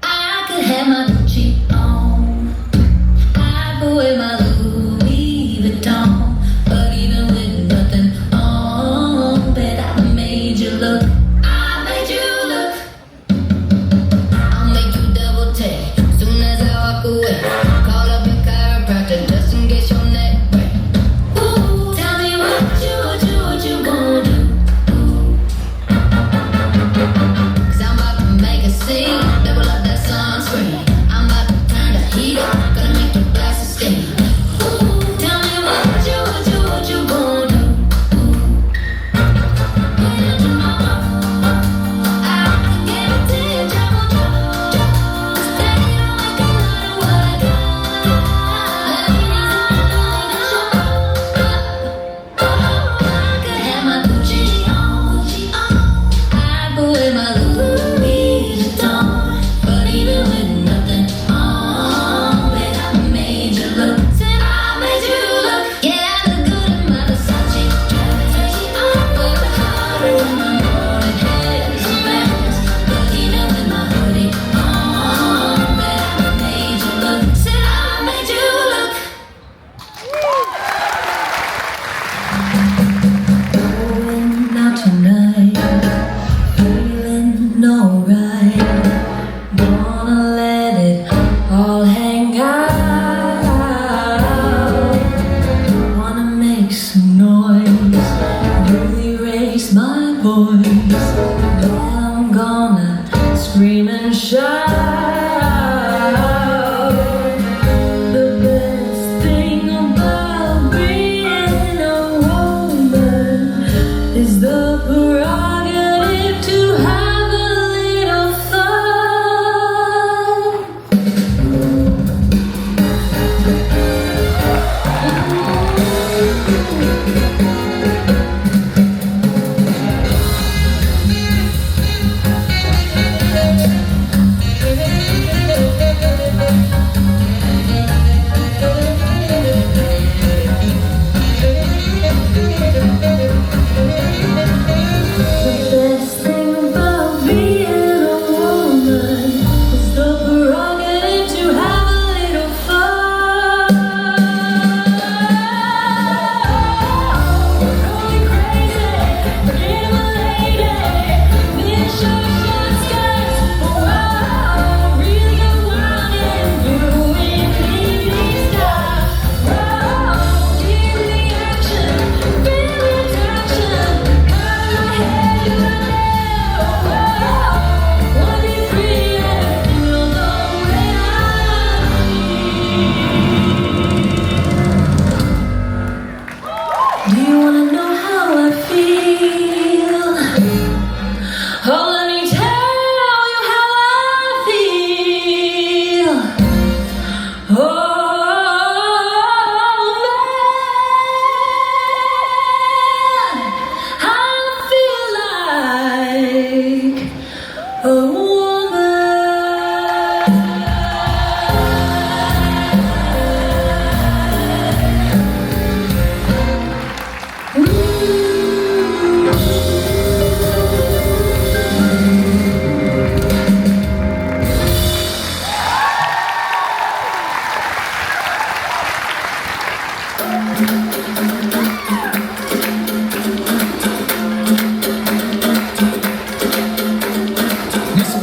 I could have my Gucci on. I could wear my Louis Vuitton. But even with nothing on, bet I made you look. I made you look. I'll make you double take soon as I walk away. Call up your chiropractor just in case your neck break. Ooh, tell me what you gonna do? 'Cause I'm about to make a scene, double up that sunscreen. I'm about to turn the heat up, gonna make your glasses steam. Ooh, tell me what you gonna do?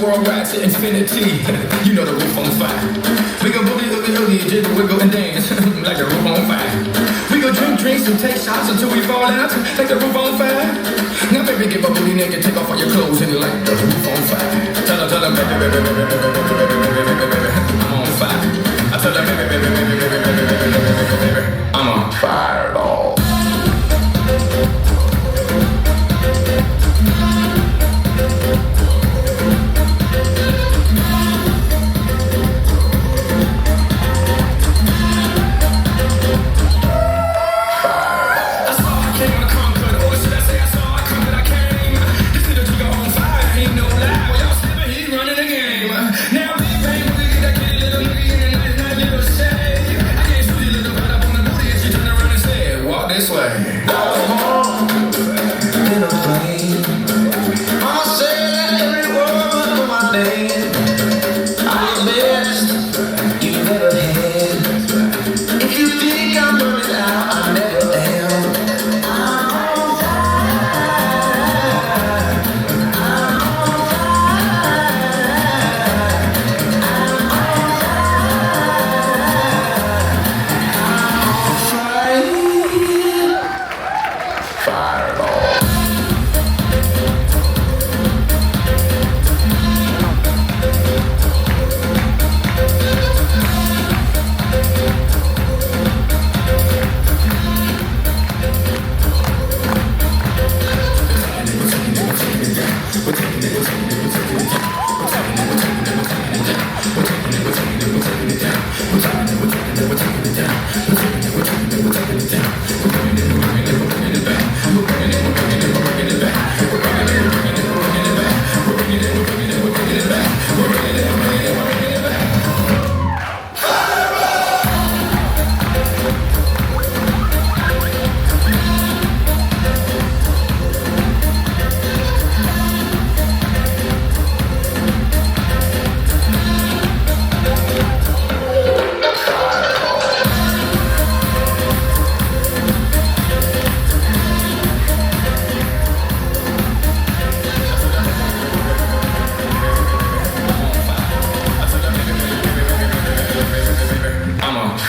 Worldwide to infinity, you know the roof on fire. We go boogie, oogie, oogie, jiggle, wiggle, and dance like the roof on fire. We go drink drinks and take shots until we fall out like the roof on fire. Now baby, get my booty naked, take off all your clothes and light the roof on fire. Tell her, baby, baby, baby, baby, baby, baby, baby, baby, baby, I'm on fire. I tell her, baby, baby, baby, baby, baby, baby, baby, baby, I'm on fire at all. I saw I came to conquer, or should I say I saw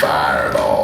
Fireball.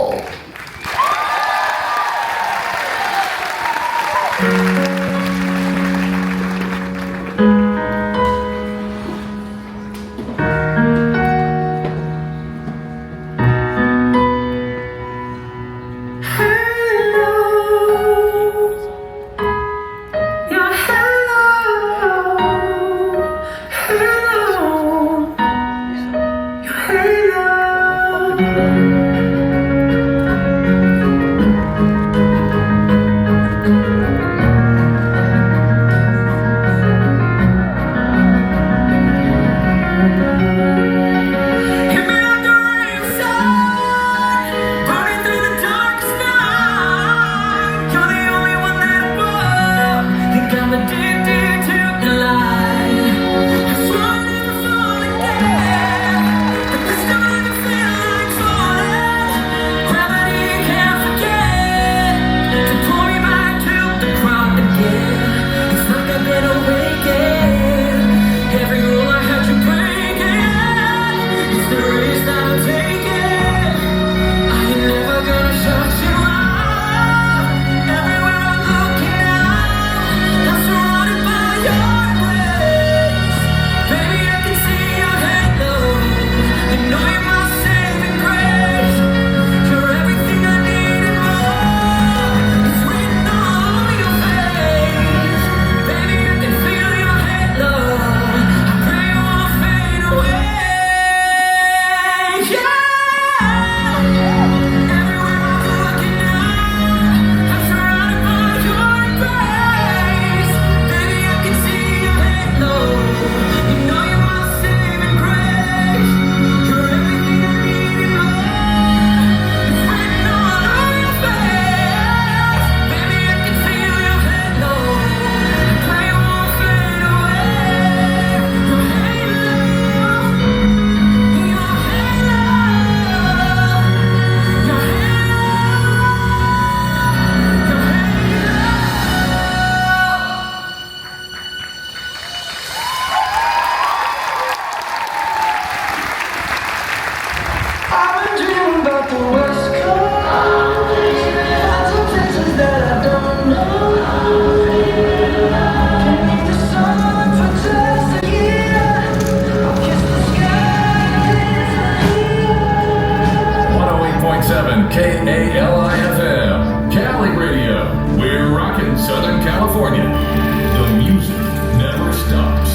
KALIFM, Cali Radio. We're rocking Southern California. The music never stops.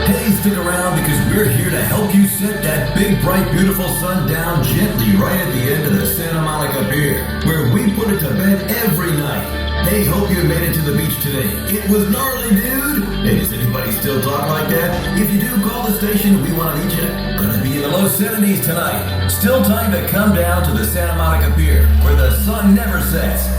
Hey, stick around because we're here to help you set that big, bright, beautiful sun down gently right at the end of the Santa Monica Pier, where we put it to bed every night. Hey, hope you made it to the beach today. It was gnarly, dude. Hey, does anybody still talk like that? If you do, call the station. We want to meet you. Gonna be in the low 70s tonight. Still time to come down to the Santa Monica Pier, where the sun never sets.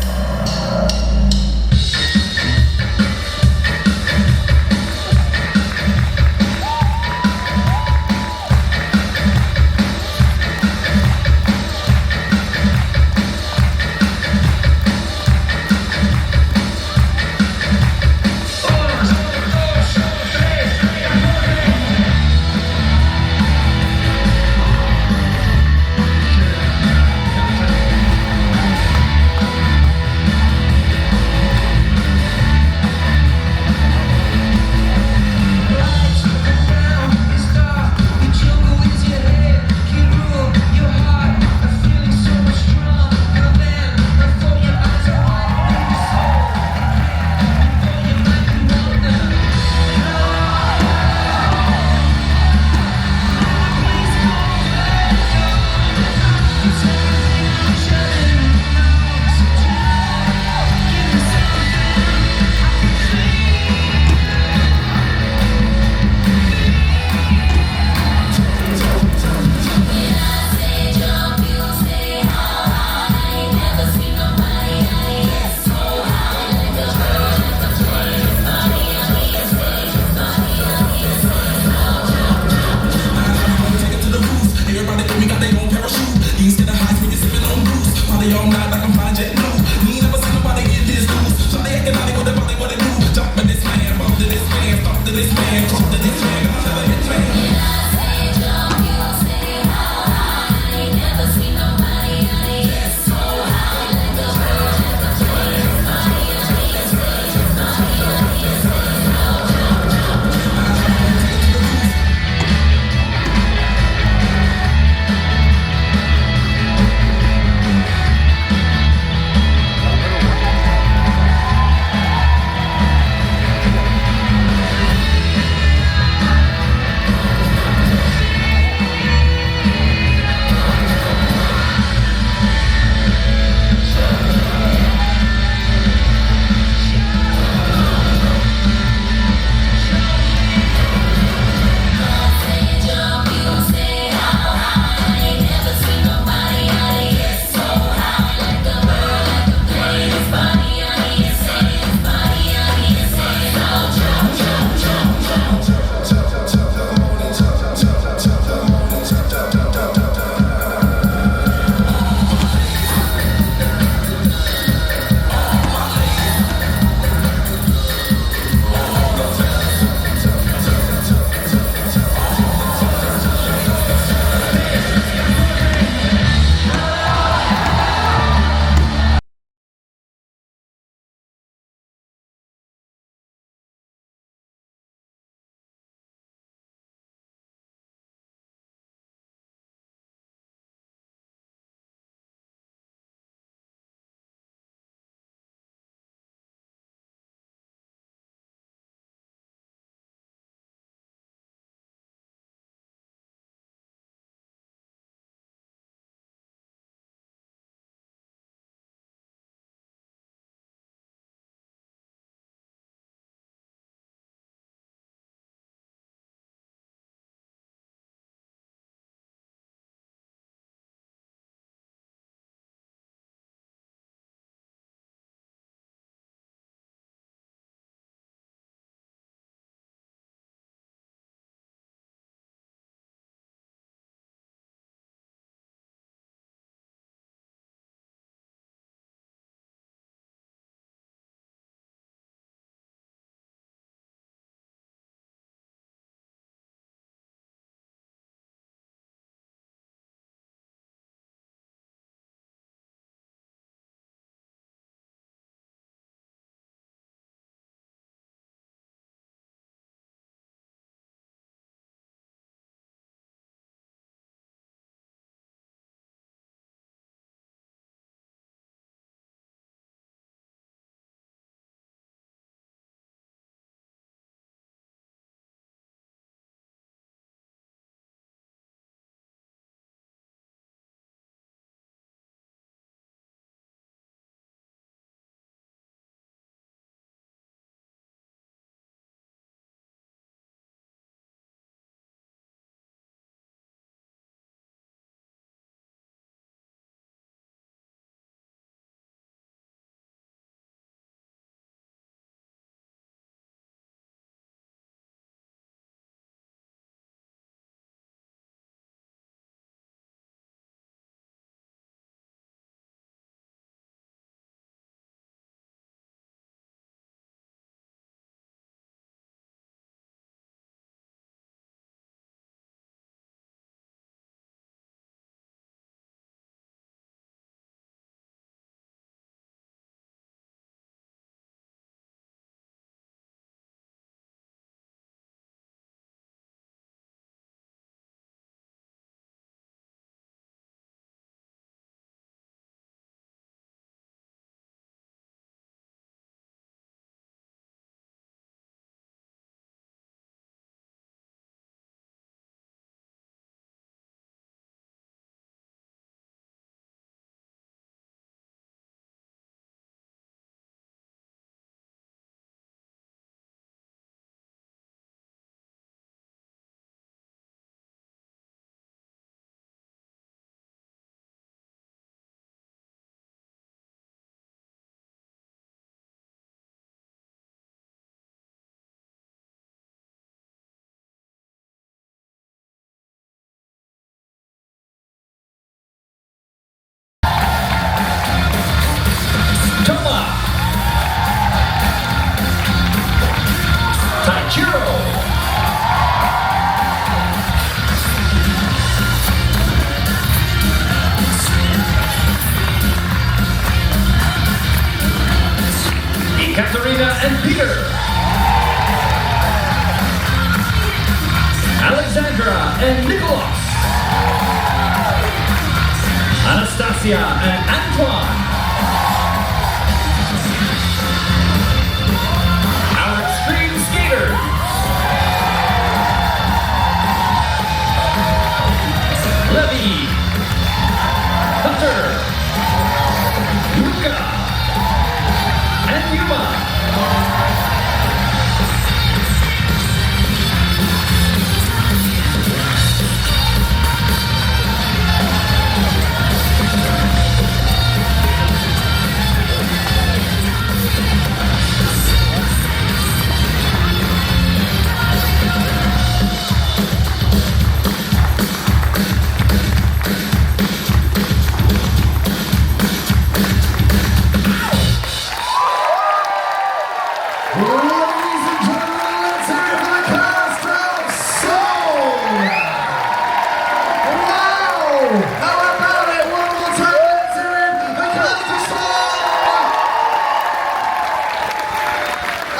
and Peter. Alexandra and Nicholas. Anastasia and Antoine. Our extreme skaters. Levy. Hunter. Luca. And Yuma.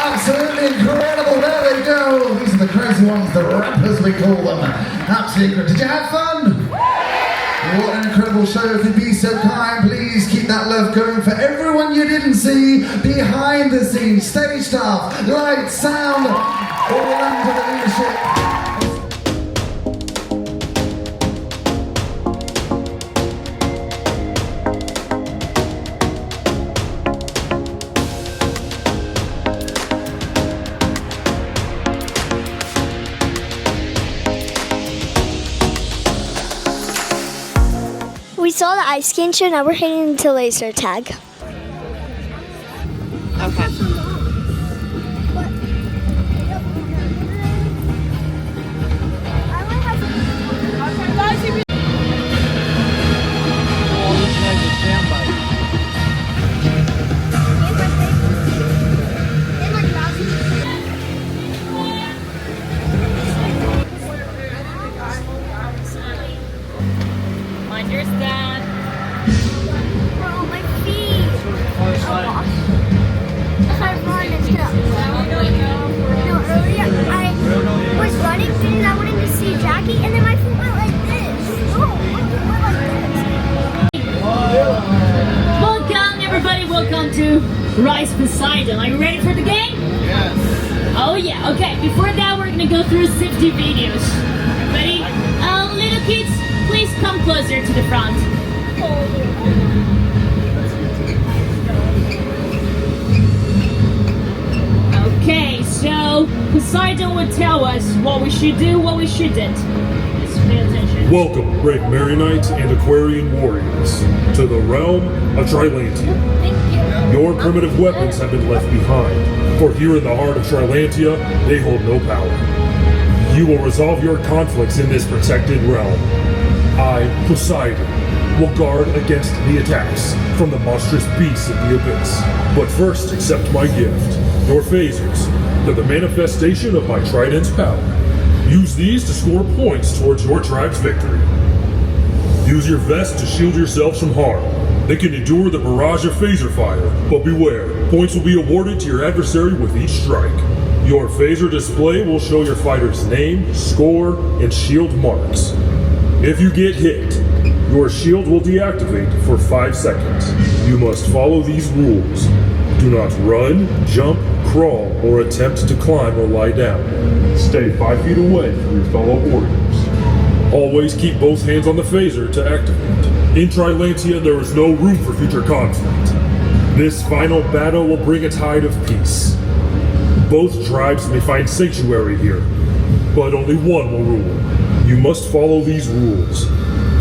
Absolutely incredible. There they go. These are the crazy ones, the rappers we call them. Absolutely. Did you have fun? What an incredible show. If you'd be so kind, please keep that love going for everyone you didn't see behind the scenes. Stage staff, lights, sound, all under the leadership. We saw the ice skating show, now we're heading to laser tag. Okay. Understand. Oh, my feet. Oh, gosh. That's why I'm running this hill. No, earlier I was running and I wanted to see Jackie, and then my foot went like this. Oh, it went like this. Welcome, everybody. Welcome to Rise Poseidon. Are you ready for the game? Yes. Oh, yeah. Okay, before that, we're going to go through 50 videos. Ready? Little kids, please come closer to the front. Okay, so Poseidon would tell us what we should do, what we shouldn't. Just pay attention. Welcome, brave Marionite and Aquarian warriors, to the realm of Trilantia. Your primitive weapons have been left behind, for here in the heart of Trilantia, they hold no power. You will resolve your conflicts in this protected realm. I, Poseidon, will guard against the attacks from the monstrous beasts of the abyss. But first, accept my gift, your phasers. They're the manifestation of my trident's power. Use these to score points towards your tribe's victory. Use your vest to shield yourselves from harm. They can endure the barrage of phaser fire, but beware, points will be awarded to your adversary with each strike. Your phaser display will show your fighter's name, score, and shield marks. If you get hit, your shield will deactivate for 5 seconds. You must follow these rules. Do not run, jump, crawl, or attempt to climb or lie down. Stay 5 feet away from your fellow warriors. Always keep both hands on the phaser to activate. In Trilantia, there is no room for future conflict. This final battle will bring a tide of peace. Both tribes may find sanctuary here, but only one will rule. You must follow these rules.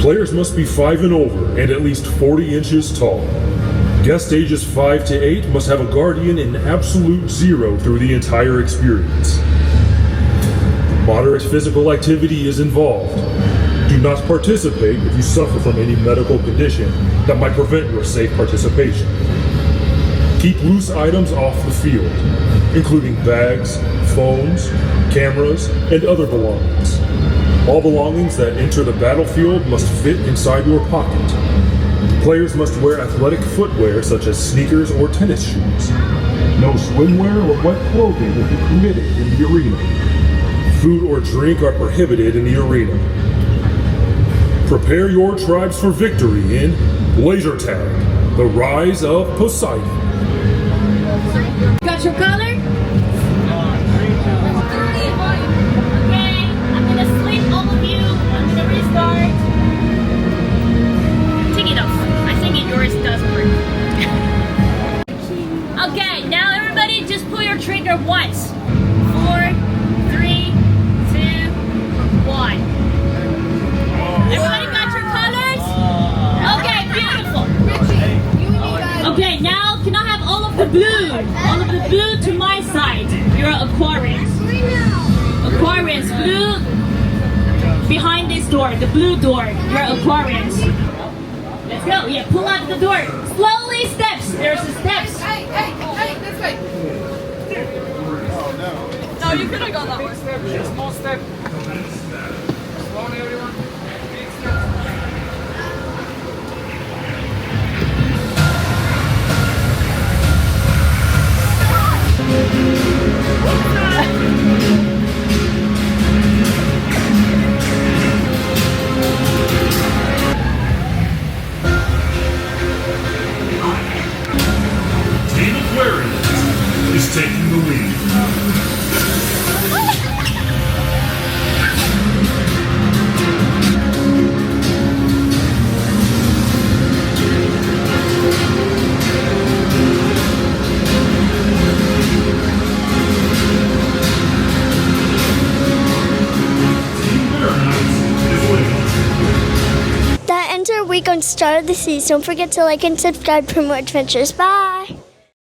Players must be 5 and over and at least 40 inches tall. Guest ages 5 to 8 must have a guardian in absolute 0 through the entire experience. Moderate physical activity is involved. Do not participate if you suffer from any medical condition that might prevent your safe participation. Keep loose items off the field, including bags, phones, cameras, and other belongings. All belongings that enter the battlefield must fit inside your pocket. Players must wear athletic footwear such as sneakers or tennis shoes. No swimwear or wet clothing will be permitted in the arena. Food or drink are prohibited in the arena. Prepare your tribes for victory in Laser Tag, the Rise of Poseidon. Got your color? Okay, I'm gonna sleep all of you. I'm gonna restart. Take it off. I think yours does work. Okay, now everybody just pull your trigger once. 4, 3, 2, 1. Everybody got your colors? Okay, beautiful. Okay, now can I have all of the blue? All of the blue to my side. You're Aquarius. Aquarius, blue behind this door, the blue door. You're Aquarius. Let's go. Yeah, pull out the door. Slowly steps. There's the steps. Hey, this way. No, you could have gone that way. Small step. Slowly, everyone. Big step. Team Aquarius is taking the lead. That ends our week on Star of the Seas. Don't forget to like and subscribe for more adventures. Bye!